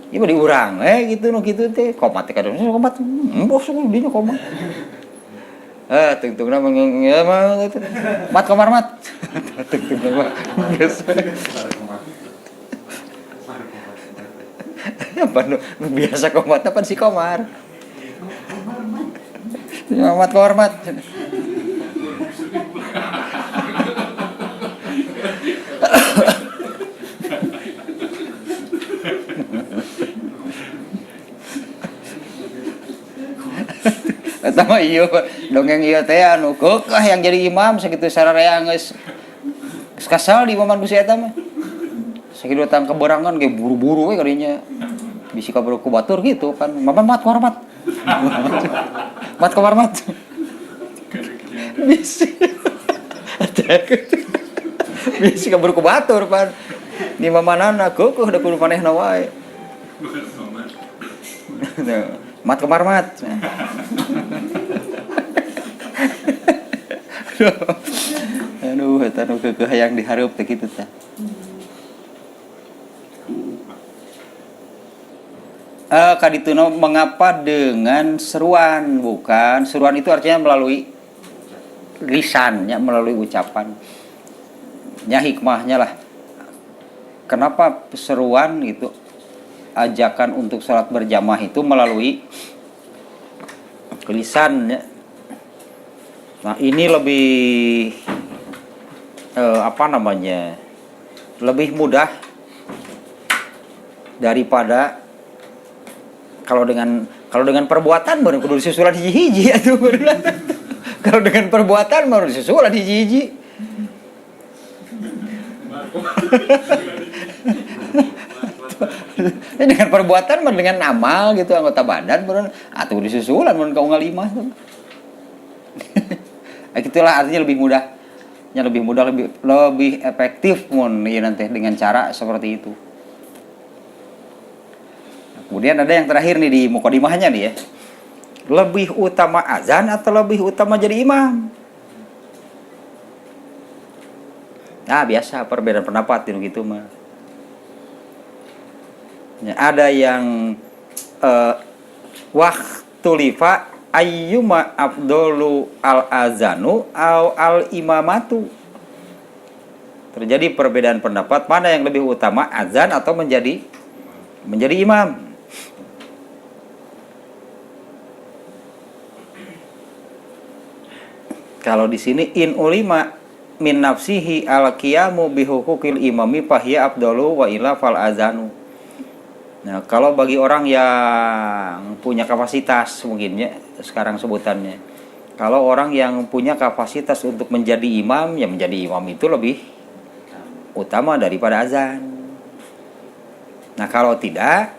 Speaker 1: Ieu diurang gitu nu kitu teh, qomat teh kadang qomat. Bos dinya qomat. Tungtungna ya mah mat komar mat. Tungtungna mah geus. Biasa komat apa si komar. Mat komar mat. Eta mah ieu dongeng ieu teh anu keukeuh yang jadi imam sakitu sararea geus kasal di momen Gusti eta mah. Sakitu datang keberangan ge buru-buru we kadinya. Bisi ka ku batur gitu kan. Mat hormat. Mat kamar mat. Bisi. Bisi ka ku batur pan. Di mamanana keukeuh da kudu manehna wae. Mat kamar mat. Aduh, eta nu keukeuh hayang dihareup teh kitu teh. Kadituna mengapa dengan seruan? Bukan, seruan itu artinya melalui lisannya, melalui ucapan. Ya hikmahnya lah. Kenapa seruan itu ajakan untuk sholat berjamaah itu melalui lisannya? Nah ini lebih lebih mudah daripada kalau dengan perbuatan baru kudu disusulan hiji-hiji atuh. Kalau dengan perbuatan baru disusulan hiji-hiji. Dengan perbuatan dengan amal gitu anggota badan baru atuh disusulan mun kaum ngalimah. Itulah artinya lebih mudah, lebih efektif mun ieu nanti dengan cara seperti itu. Kemudian ada yang terakhir nih di mukadimahnya nih ya. Lebih utama azan atau lebih utama jadi imam? Nah, biasa perbedaan pendapat gitu mah. Ya, ada yang waqtulifa ayyuma afdalu al-azanu al imamatu. Terjadi perbedaan pendapat mana yang lebih utama azan atau menjadi imam. Kalau di sini in ulima min nafsihi al-qiyamu bihuquqil imami fahiya afdalu wa ila fal azanu. Nah, kalau bagi orang yang punya kapasitas mungkin ya sekarang sebutannya. Kalau orang yang punya kapasitas untuk menjadi imam, ya menjadi imam itu lebih utama daripada azan. Nah, kalau tidak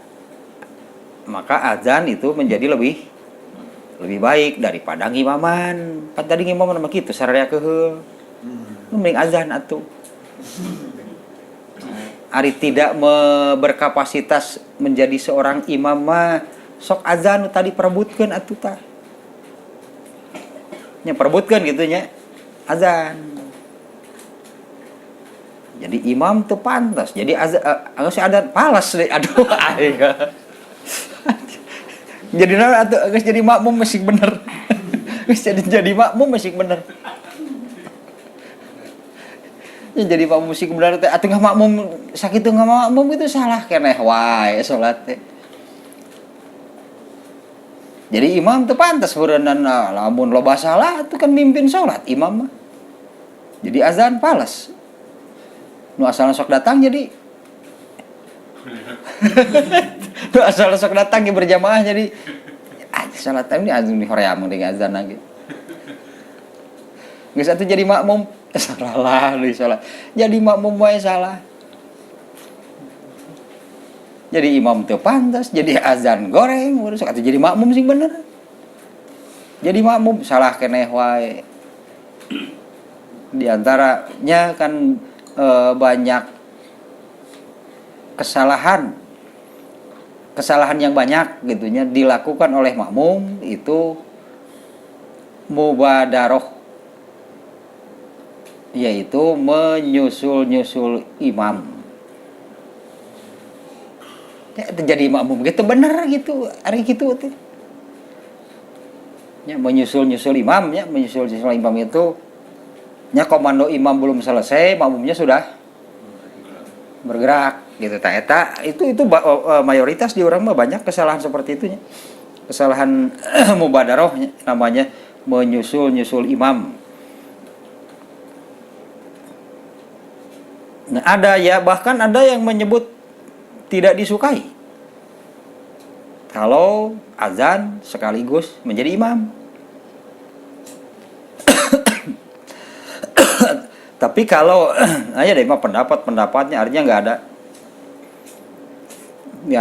Speaker 1: maka azan itu menjadi lebih baik daripada ngimaman. Kan tadi ngimaman mah kitu sararea keheul. Mending azan atuh. Ari tidak berkapasitas menjadi seorang imam mah sok azan tadi perebutkeun atuh tah. Nya perebutkeun gitu nya. Azan. Jadi imam tuh pantas. Jadi azan palas deh. Aduh aing. Jadi atuh geus jadi makmum masih bener. Geus jadi makmum masih bener. Ya jadi makmum musik bener teh atuh makmum sakitu makmum itu salah keneh wae salat teh. Jadi imam teu pantas beureunan lamun loba salah itu kan mimpin salat imam mah. Jadi azan palas. Nu asalna sok datang jadi nu asalna sok datang ge berjamaah jadi salat ini azan di hoream dengan azan lagi. Geus atuh jadi makmum salah di salat. Jadi makmum wae salah. Jadi imam teu pantas, jadi azan goreng, urus atuh jadi makmum sing bener. Jadi makmum salah keneh wae. Di antaranya kan banyak kesalahan yang banyak gitunya dilakukan oleh makmum, itu mubadaroh, yaitu menyusul-nyusul imam. Ya, jadi makmum gitu bener gitu, hari gitu tuh. Ya, menyusul-nyusul imam, ya, menyusul-nyusul imam itu nya komando imam belum selesai, makmumnya sudah bergerak gitu. Itu mayoritas di orang mah banyak kesalahan seperti itu, ya. Kesalahan mubadaroh, ya, namanya menyusul-nyusul imam. Nah, bahkan ada yang menyebut tidak disukai kalau azan sekaligus menjadi imam. Tapi kalau aja deh mah pendapatnya artinya nggak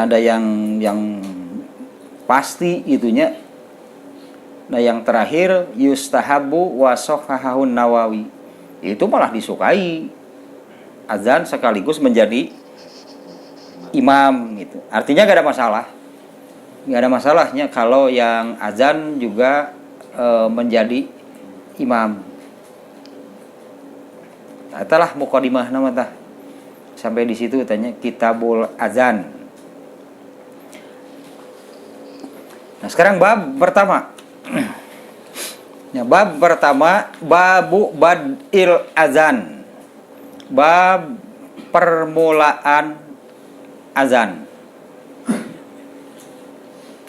Speaker 1: ada yang pasti itunya. Nah, yang terakhir yustahabu wa shahahun Nawawi, itu malah disukai azan sekaligus menjadi imam gitu. Artinya nggak ada masalahnya kalau yang azan juga menjadi imam. Nah, itulah mukadimah nama tah. Sampai di situ tanya kitabul azan. Nah, sekarang bab pertama. Ya, bab pertama babu badil azan. Bab permulaan azan.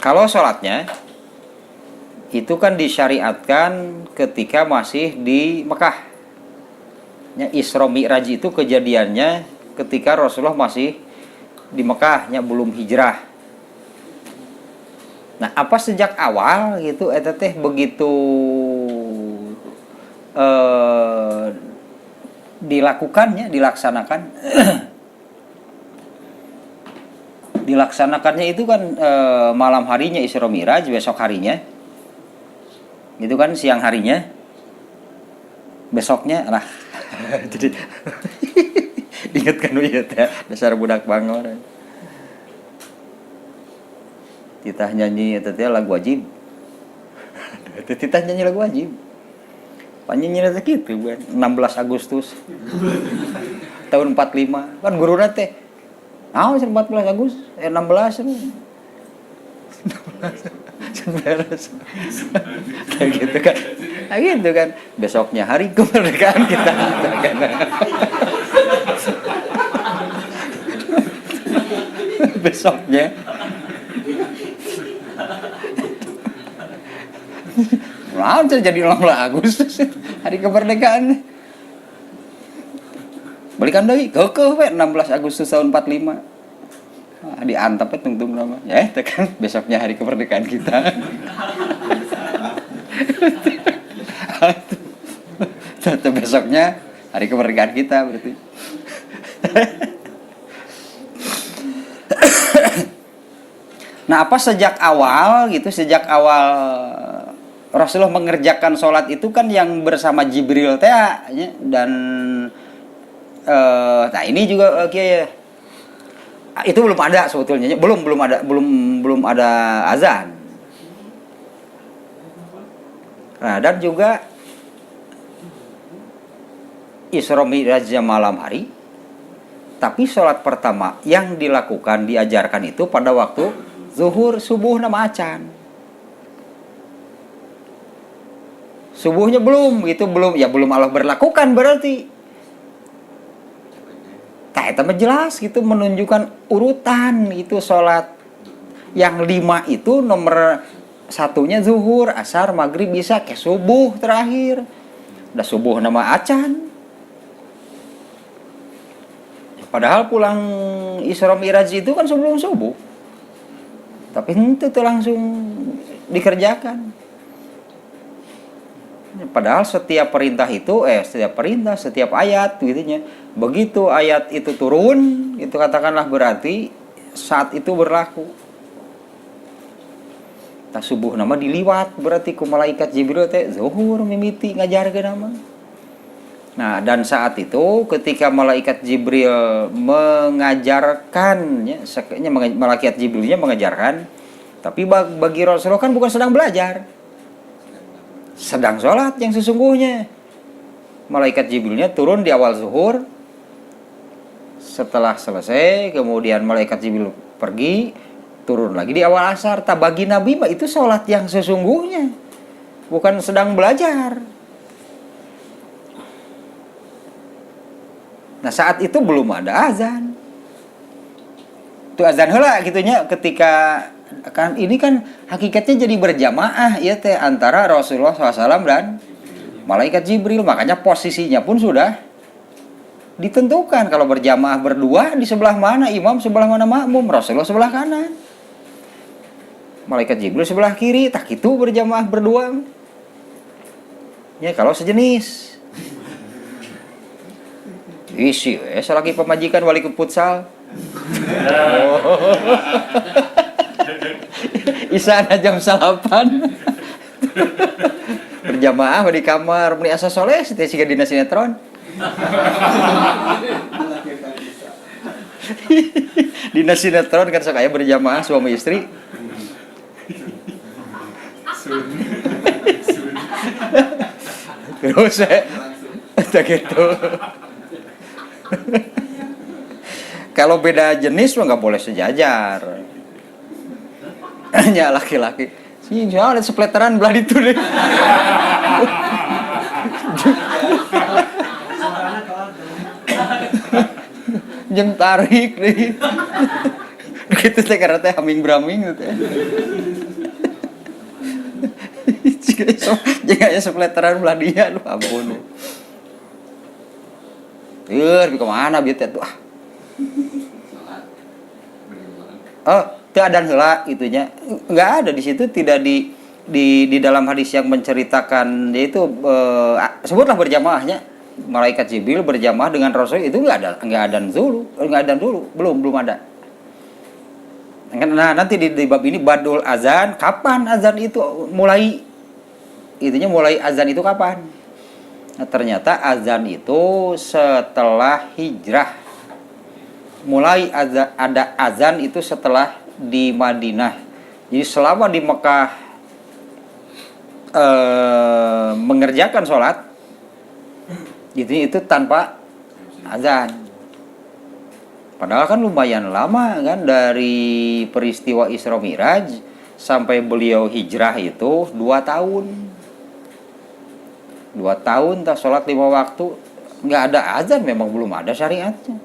Speaker 1: Kalau sholatnya itu kan disyariatkan ketika masih di Mekah. Ya, Isra Mi'raj itu kejadiannya ketika Rasulullah masih di Mekah, nya belum hijrah. Nah, apa sejak awal gitu eta teh begitu dilaksanakan dilaksanakannya itu kan malam harinya Isra Mi'raj, besok harinya itu kan siang harinya, besoknya lah. Jadi ingat kan ya dasar budak bangor. Titah nyanyi eta teh lagu wajib. Titah nyanyi lagu wajib. Panyanyi teh kitu kan 16 Agustus tahun 45. Kan guruna teh 14 Agustus 16 nih. 16 kayak gitu kan. Nah, gitu kan. Besoknya hari kemerdekaan kita kan. Besoknya langsung jadi 16 Agustus hari kemerdekaan. Balikan deui keukeut we 16 Agustus tahun 45. Diantep tungtung nama. Ya, itu kan besoknya hari kemerdekaan kita. Satu besoknya hari kemerdekaan kita berarti. Nah, apa sejak awal Rasulullah mengerjakan sholat itu kan yang bersama Jibril teh ya, dan nah ini juga ya. Itu belum ada sebetulnya, belum ada azan. Nah, dan juga Isra Mi'rajnya malam hari. Tapi sholat pertama yang diajarkan itu pada waktu zuhur, subuh nama acan. Subuhnya belum Allah berlakukan berarti. Itu jelas gitu menunjukkan urutan itu sholat yang 5 itu nomor 1-nya zuhur, asar, maghrib, isya, ke subuh terakhir. Udah subuh nama acan. Padahal pulang Isra Mi'raj itu kan sebelum subuh. Tapi itu tuh langsung dikerjakan. Padahal setiap ayat gitunya. Begitu ayat itu turun, itu katakanlah berarti saat itu berlaku. Tak subuh nama diliwat berarti ku malaikat Jibril teh zuhur mimiti ngajarkeun nama. Nah, dan saat itu ketika malaikat Jibril mengajarkan, ya, malaikat Jibrilnya mengajarkan, tapi bagi Rasulullah kan bukan sedang belajar, sedang sholat yang sesungguhnya. Malaikat Jibrilnya turun di awal zuhur, setelah selesai kemudian malaikat Jibril pergi, turun lagi di awal asar. Bagi Nabi mah itu sholat yang sesungguhnya, bukan sedang belajar. Nah, saat itu belum ada azan. Itu azan heula gitunya ketika kan ini kan hakikatnya jadi berjamaah ya teh antara Rasulullah SAW dan malaikat Jibril. Makanya posisinya pun sudah ditentukan. Kalau berjamaah berdua di sebelah mana imam, sebelah mana makmum. Rasulullah sebelah kanan, malaikat Jibril sebelah kiri. Tak itu berjamaah berdua. Ya kalau sejenis. Isi, selagi pemajikan wali ke futsal. Oh. Isana jam 8. Berjamaah di kamar, meni asa soleh teh siga dina sinetron. Dina sinetron kan sok aya berjamaah suami istri. Terus tak gitu. Kalau beda jenis mah nggak boleh sejajar. Hanya laki-laki. Sih, ada sepleteran belah itu deh. Jeung tarik deh. Gitu teh karena teh haming-braming gitu teh. Jika sepleteran belah dia, aduh ampun. Pergi kemana biar tuh oh itu adan heula itunya nggak ada di situ, tidak di dalam hadis yang menceritakan yaitu sebutlah berjamaahnya malaikat Jibril berjamaah dengan Rasul itu nggak adan dulu belum ada. Nah nanti di bab ini badul azan, kapan azan itu mulai azan itu kapan? Nah, ternyata azan itu setelah hijrah. Mulai ada azan itu setelah di Madinah. Jadi selama di Mekah mengerjakan sholat itu tanpa azan. Padahal kan lumayan lama kan dari peristiwa Isra Mi'raj sampai beliau hijrah itu 2 tahun. 2 tahun tak sholat 5 waktu, nggak ada azan, memang belum ada syariatnya.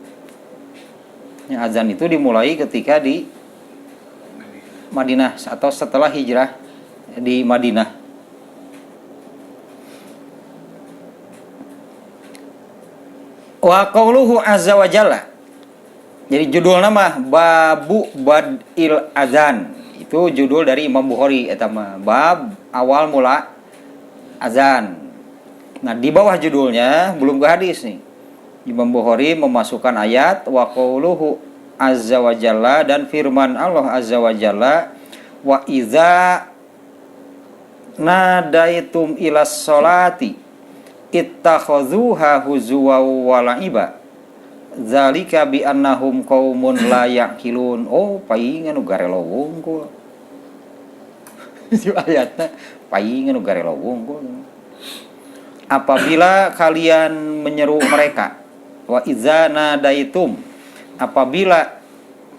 Speaker 1: Ya, azan itu dimulai ketika di Madinah atau setelah hijrah di Madinah. Wa qauluhu azza wa jalla. Jadi judul nama Babu Badil Azan. Itu judul dari Imam Bukhari eta mah, bab awal mula azan. Nah, di bawah judulnya belum ke hadis nih. Imam Bukhari memasukkan ayat wa qauluhu azza wa jalla dan firman Allah azza wa jalla wa iza nadaitum ilas sholati ittakhazuha huzwa wa la'iba zalika bi annahum qaumun la yaqilun. Oh paingan nu garelo wungkul. Itu ayatnya paingan nu garelo wungkul. Apabila kalian menyeru mereka, wa iza nadaitum, apabila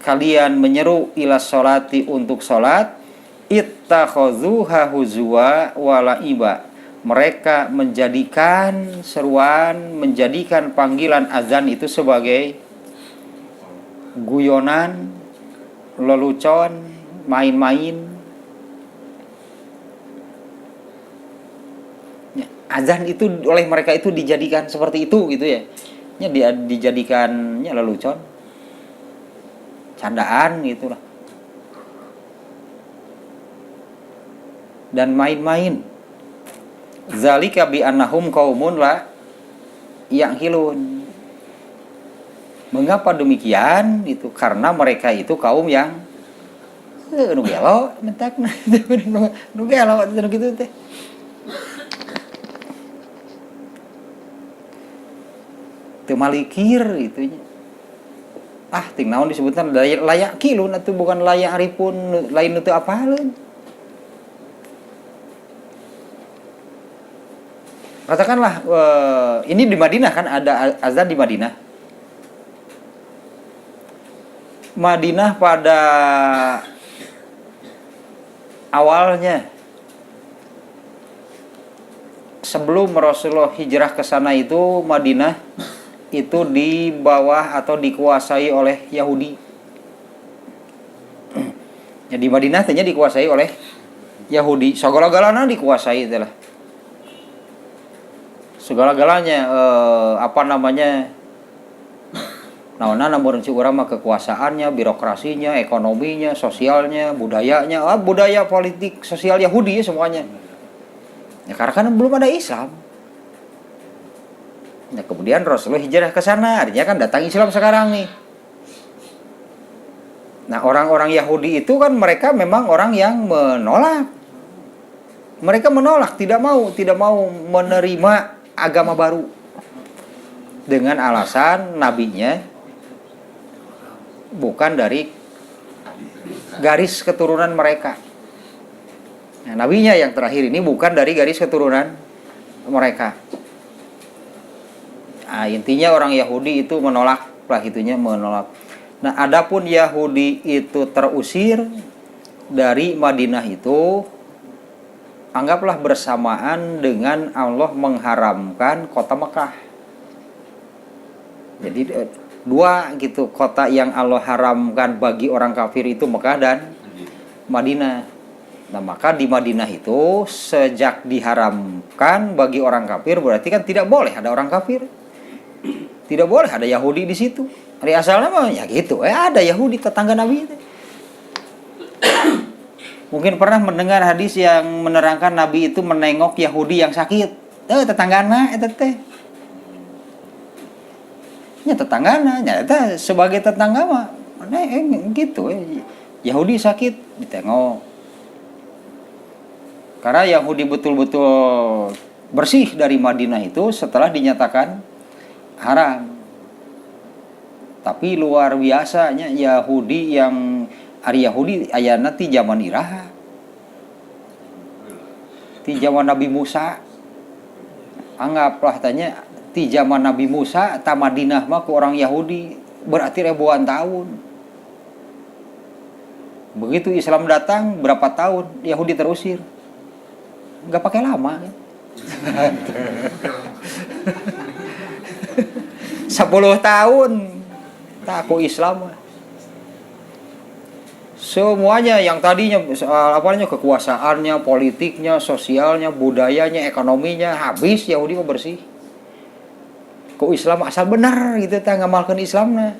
Speaker 1: kalian menyeru ila sholati untuk sholat, ittakhazuha huzwa wa la'iba, mereka menjadikan seruan, menjadikan panggilan azan itu sebagai guyonan, lelucon, main-main. Azan itu oleh mereka itu dijadikan seperti itu gitu ya. Dia dijadikannya lelucon, candaan gitulah. Dan main-main. Zalika bi annahum qaumun la yaqilun. Mengapa demikian? Itu karena mereka itu kaum yang nu gelo mentak nu gelo gitu teh. teu malikir gitu nya. Ting naon disebutan layak kilun atuh bukan layak aripun lain nu teu apaleun. Katakanlah ini di Madinah kan ada azan di Madinah. Madinah pada awalnya sebelum Rasulullah hijrah ke sana itu Madinah itu di bawah atau dikuasai oleh Yahudi. Ya di Madinah tanya dikuasai oleh Yahudi. Segala-galanya dikuasai itulah. Segala-galanya naonna namun urang mah kekuasaannya, birokrasinya, ekonominya, sosialnya, budayanya, budaya politik, sosial Yahudi ya semuanya. Ya karena kan belum ada Islam. Nah, kemudian Rasulullah hijrah ke sana, artinya kan datang Islam sekarang nih. Nah, orang-orang Yahudi itu kan mereka memang orang yang menolak. Mereka menolak, tidak mau menerima agama baru. Dengan alasan nabinya bukan dari garis keturunan mereka. Nah, nabinya yang terakhir ini bukan dari garis keturunan mereka. Nah, intinya orang Yahudi itu menolak lah itunya menolak. Nah, adapun Yahudi itu terusir dari Madinah itu anggaplah bersamaan dengan Allah mengharamkan kota Mekah. Jadi dua gitu kota yang Allah haramkan bagi orang kafir itu Mekah dan Madinah. Nah, maka di Madinah itu sejak diharamkan bagi orang kafir berarti kan tidak boleh ada orang kafir. Tidak boleh ada Yahudi di situ. Dari asalnya mah ya gitu. Ada Yahudi tetangga Nabi itu. Mungkin pernah mendengar hadis yang menerangkan Nabi itu menengok Yahudi yang sakit. Tetanggana eta teh. Nya tetanggana, nya eta sebagai tetangga mah gitu. Yahudi sakit ditengok. Karena Yahudi betul-betul bersih dari Madinah itu setelah dinyatakan haram. Tapi luar biasanya Yahudi yang ari Yahudi ayana ti zaman iraha. Ti zaman Nabi Musa. Anggaplah tanya ti zaman Nabi Musa ta Madinah mah ke orang Yahudi berarti ribuan tahun. Begitu Islam datang berapa tahun Yahudi terusir. Enggak pakai lama kan. 10 tahun takut Islam. Semuanya yang tadinya kekuasaannya, politiknya, sosialnya, budayanya, ekonominya habis Yahudi mau bersih. Kok Islam asal benar gitu teh ngamalkeun Islamna.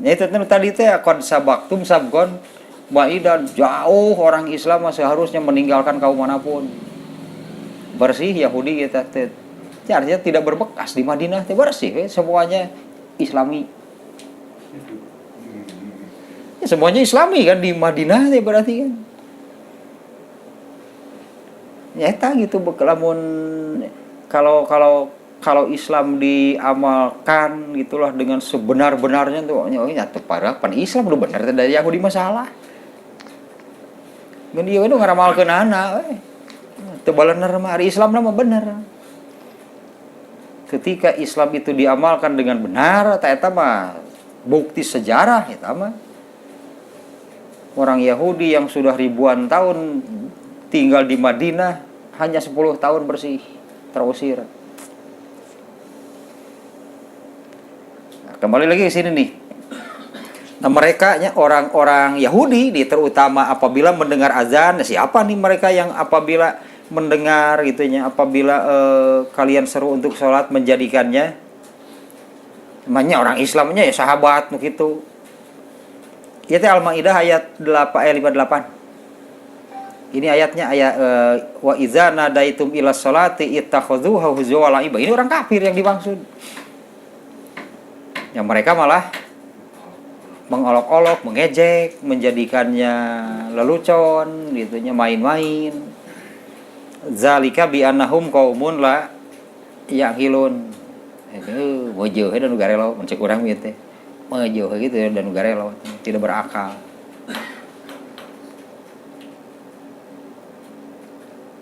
Speaker 1: Ya itu tadi teh qad sabaqtum sabgon baidan jauh orang Islam seharusnya meninggalkan kaum manapun. Bersih Yahudi kita teh. Artinya tidak berbekas di Madinah teh bersih semuanya Islami. Ya, semuanya Islami kan di Madinah teh berarti kan. Ya eta gitu bekelamun kalau Islam diamalkan gitulah dengan sebenar-benarnya tuh nya parah pan Islam udah benar dari Yahudi masalah. Mun ieu nu ngaramalkeun anak teu balener mah ari Islam mah bener. Ketika Islam itu diamalkan dengan benar, eta mah bukti sejarah eta mah. Orang Yahudi yang sudah ribuan tahun tinggal di Madinah hanya 10 tahun bersih terusir. Nah, kembali lagi ke sini nih. Nah, mereka orang-orang Yahudi terutama apabila mendengar azan, siapa nih mereka yang apabila mendengar gitunya apabila kalian seru untuk sholat menjadikannya namanya orang Islamnya ya sahabat begitu. Itu Al-Maidah ayat 58. Ini ayatnya ayat wa idza nadaitum ila sholati ittakhadhuha huzwa wa la'iba. Ini orang kafir yang dimaksud. Yang mereka malah mengolok-olok, mengejek, menjadikannya lelucon gitunya main-main. Zalika bi annahum qaumun la yaqilun. Wajeuh dan nu garelo mencek urang ieu teh. Wajeuh gitu ya dan nu garelo tidak berakal.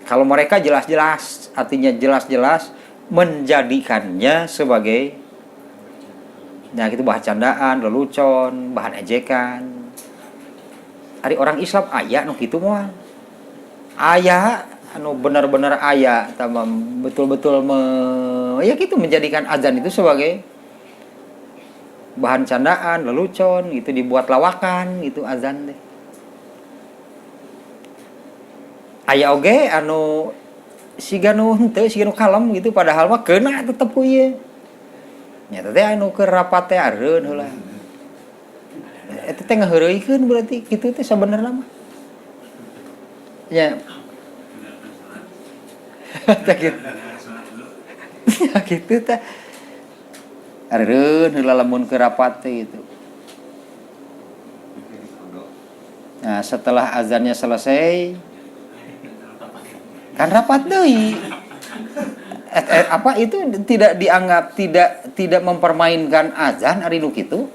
Speaker 1: Kalau mereka jelas-jelas, artinya jelas-jelas menjadikannya sebagai nah gitu bahan candaan, lelucon, bahan ejekan. Ari orang Islam aya nu kitu moal. Aya anu benar-benar aya tambah betul-betul ya gitu menjadikan azan itu sebagai bahan candaan, lelucon gitu, dibuat lawakan gitu azan teh. Aya oge anu siga nu henteu siga nu kalem gitu padahal mah keuna tetep ku ieu. Nya teh anu keur rapat teh areun heula. Eta teh ngaheureuykeun berarti kitu teh sabenerna mah. Ya. Tah kitu. Ya kitu teh. Areun heula lamun keur rapat teh gitu. Nah, setelah azannya selesai kan rapat deui. Apa itu tidak dianggap tidak mempermainkan azan ari nu kitu?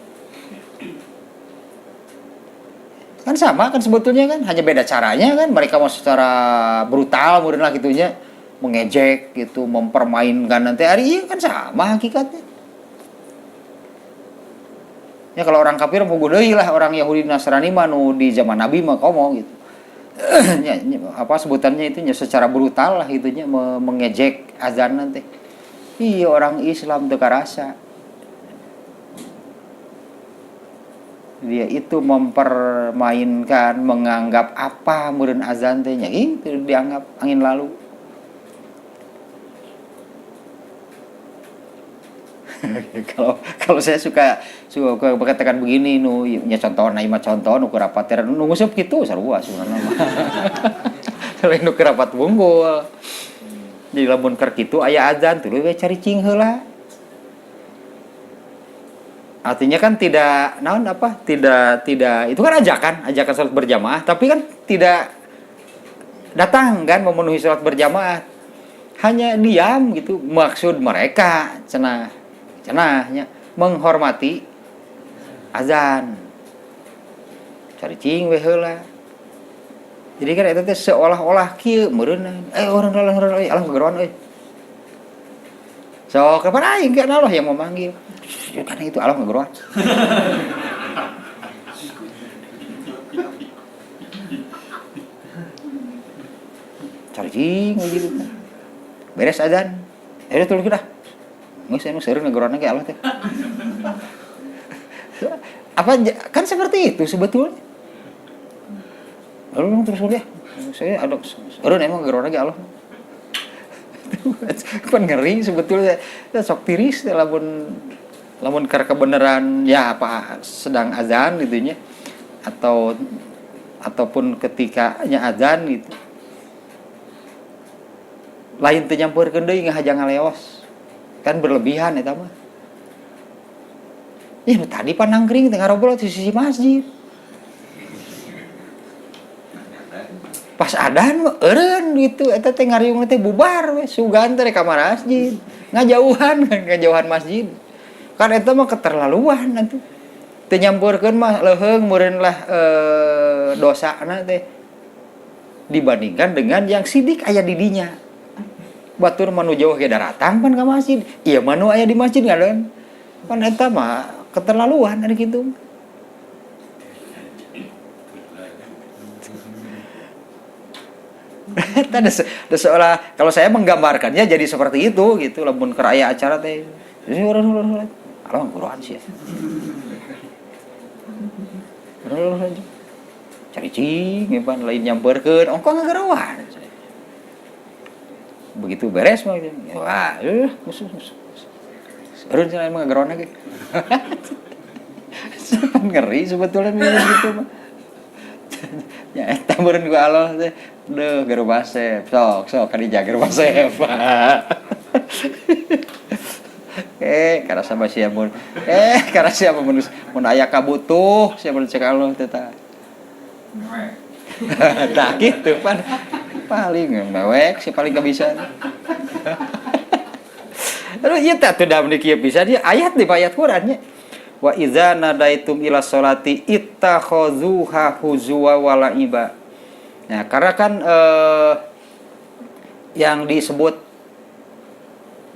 Speaker 1: Kan sama kan sebetulnya kan, hanya beda caranya kan. Mereka mau secara brutal meureun lah gitunya, mengejek gitu, mempermainkan nanti ari ieu kan sama hakikatnya. Ya kalau orang kafir mau deui lah, orang Yahudi Nasrani mah nu di zaman Nabi mah komo gitu. Apa sebutannya itu secara brutal lah itunya mengejek azan nanti. Iya orang Islam teu karasa. Dia itu mempermainkan, menganggap apa meureun azan teh nya gitu dianggap angin lalu. kalau saya suka katakan begini nu nya contohna ieu mah contoh nu kerapat teh nu nguseup kitu sarua sebenarnya mah. Lain nu kerapat bunggul. Jadi lamun keur kitu aya azan tuluy we cari cing heula. Artinya kan tidak naon apa? Tidak itu kan ajakan salat berjamaah, tapi kan tidak datang kan memenuhi salat berjamaah. Hanya diam gitu maksud mereka cenahnya menghormati azan. Cari cing we heula. Jadi kan eta teh seolah-olah kieu meureun orang Allah gegeron euy. So kapan aing kan Allah yang memanggil. Karena itu Allah ngegeron. Cari cing gitu. Beres azan. Tuluy kita. Geus anu seureun ngegeron ge Allah teh. Apa kan seperti itu sebetulnya. Lalu terus kuliah. Saya ada seureun emang ngegeron ge Allah. Kan ngeri sebetulnya. Sok tiris lamun keur kebenaran ya apa sedang azan gitu nya ataupun ketika nya azan gitu. Lain teu nyampurkeun deui ngahajang ngaleos. Kan berlebihan eta mah. Ih tadi panangkring teh ngarobrol di sisi masjid. Pas adzan mah eureun gitu eta teh ngariung teh bubar we sugan teh ka masjid. Ngajauhan masjid. Kan eta mah keterlaluan atuh. Teu nyampurkeun mah leuheung meureun lah dosana teh dibandingkan dengan yang sidik aya di dinya. Batur mah nu jauh ge daratang pan ka masjid. Ieu mah nu aya di masjid ngadeun. Pan eta mah keterlaluan ari kitu. Ada seolah kalau saya menggambarkannya jadi seperti itu gitu lamun keur aya acara teh. Ini orang Allah Quran sih. Cari cing pan lain nyamperkeun ongko ngagarawan. Begitu beres mah wah musuh. Seurun cenah emang ngagarawan lagi. Ngeri sebetulnya gitu mah. Ya eta meureun ku Allah teh deuh geru basep sok kadija geru basep. Karena sama sia mun karena siapa mun aya kabutuh sia mun cek Allah teh tah. Tah kitu pan paling mewek si paling kabisa. Terus ieu teh teu damri kieu pisan dia ayat di ayat Quran nya. Wa idza nadaitum ila sholati ittakhazuha huzwa wa la'iba. Nah, karena kan yang disebut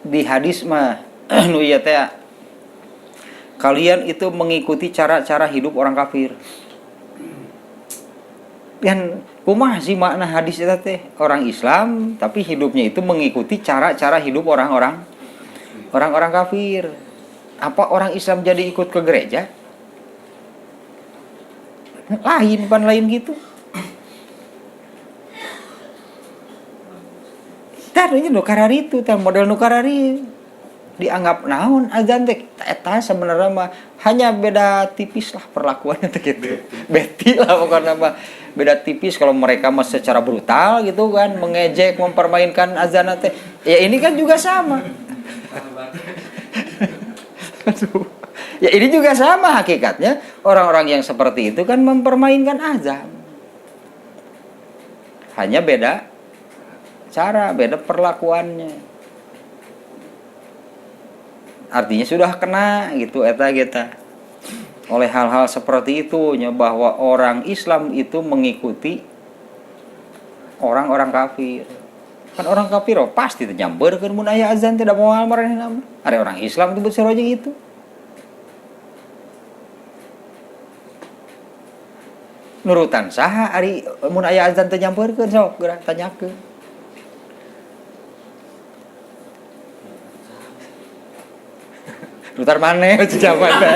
Speaker 1: di hadis mah nu ieu teh kalian itu mengikuti cara-cara hidup orang kafir. Dan kumaha sih makna hadis eta teh? Orang Islam tapi hidupnya itu mengikuti cara-cara hidup orang-orang kafir. Apa orang Islam jadi ikut ke gereja? Lain gitu. Tadinya nukarari itu, model nukarari dianggap naon azan teh eta sebenarnya mah hanya beda tipis lah perlakuannya teh gitu. Beti lah pokoknya mah beda tipis. Kalau mereka mah secara brutal gitu kan mengejek mempermainkan azan teh. Ya ini kan juga sama. Ya ini juga sama hakikatnya. Orang-orang yang seperti itu kan mempermainkan azan. Hanya beda cara, beda perlakuannya. Artinya sudah kena gitu eta kita oleh hal-hal seperti itu nya, bahwa orang Islam itu mengikuti orang-orang kafir. Kan orang kafir pasti nyamberkeun mun aya azan tidak mau maranehna. Ada orang Islam itu besar aja gitu. Nurutan saha ari mun aya azan teh nyamberkeun sok geura tanyakeun. Nurutan maneh jaman teh.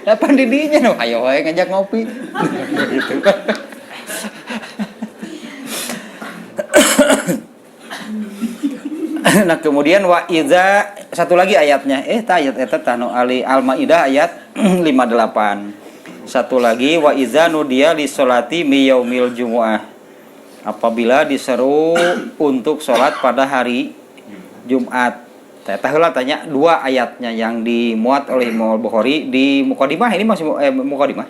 Speaker 1: Dapan di dinya no, ayo wae ngajak ngopi. Gitu. Nah, kemudian wa iza satu lagi ayatnya. Ayat eta tah nu Al-Maidah ayat 58. Satu lagi wa iza nudiya li sholati mi yaumil jumuah. Apabila diseru untuk sholat pada hari Jumat. Eta heula tanya dua ayatnya yang dimuat oleh Imam Bukhari di mukadimah. Ini masih mukadimah.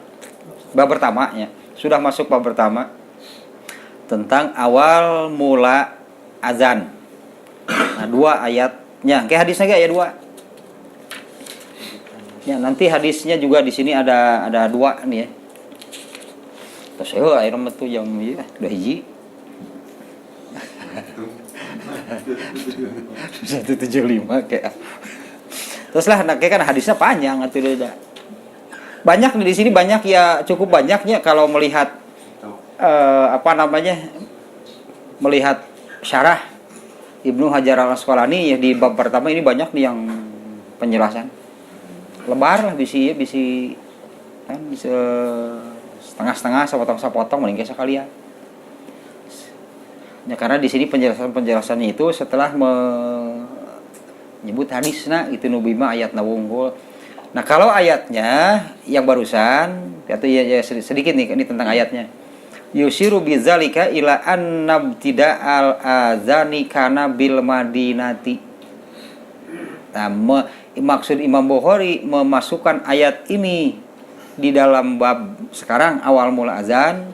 Speaker 1: Bab pertamanya. Sudah masuk bab pertama tentang awal mula azan. Nah, dua ayatnya. Kayak hadisnya kayak ayat 2. Ya, nanti hadisnya juga di sini ada dua nih ya. Terus air metu jam ieu 2 175 kayak. Terus lah kayak kan hadisnya panjang atuh udah. Banyak di sini banyak ya, cukup banyaknya kalau melihat melihat syarah Ibnu Hajar Al-Asqalani ya di bab pertama ini banyak nih yang penjelasan. Lebar lah bisi kan bisa setengah-setengah sepotong-sepotong mending sekalian. Ya karena di sini penjelasannya itu setelah menyebut hadisna itu nubima ayat nawunggul. Nah, kalau ayatnya yang barusan atau ya sedikit nih ini tentang ayatnya. Yusiru bizalika ila annabtida al-azani kana bil madinati. Nah, maksud Imam Bukhari memasukkan ayat ini di dalam bab sekarang awal mula azan.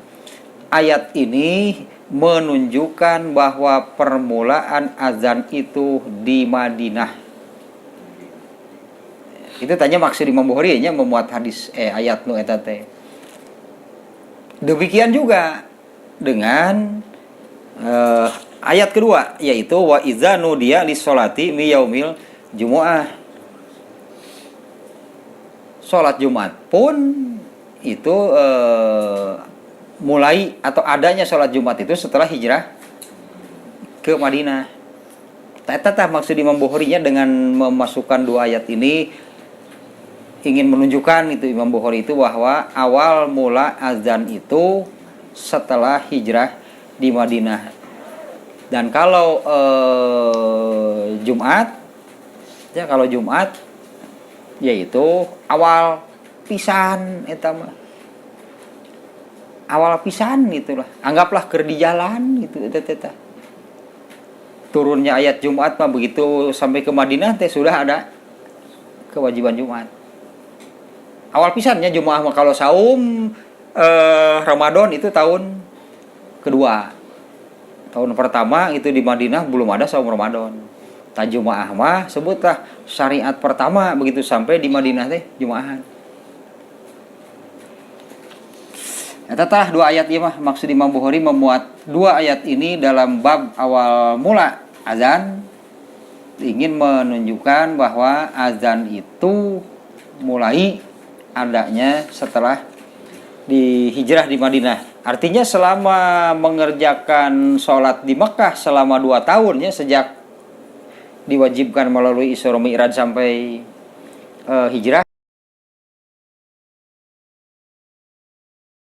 Speaker 1: Ayat ini menunjukkan bahwa permulaan azan itu di Madinah. Itu tanya maksud Imam Bukhari nya memuat hadis ayat nu eta teh. Demikian juga dengan ayat kedua yaitu wa iza nudiya lis sholati mi yaumil jumuah. Salat Jumat pun itu mulai atau adanya sholat Jumat itu setelah hijrah ke Madinah. Tata maksud Imam Bukhari-nya dengan memasukkan dua ayat ini ingin menunjukkan itu Imam Bukhari itu bahwa awal mula azan itu setelah hijrah di Madinah. Dan kalau Jumat yaitu awal pisan eta mah. Awal pisan gitulah. Anggaplah keur di jalan gitu eta. Turunnya ayat Jumat mah begitu sampai ke Madinah teh sudah ada kewajiban Jumat. awal pisannya Jumaah mah kalau saum Ramadan itu tahun kedua. Tahun pertama itu di Madinah belum ada saum Ramadan. Jumaah mah sebutlah syariat pertama begitu sampai di Madinah teh Jumaahan. Eta tah dua ayat ieu mah maksud Imam Bukhari memuat dua ayat ini dalam bab awal mula azan ingin menunjukkan bahwa azan itu mulai adanya setelah di hijrah di Madinah. Artinya selama mengerjakan sholat di Mekah selama 2 tahun ya sejak diwajibkan melalui Isra Mi'raj sampai hijrah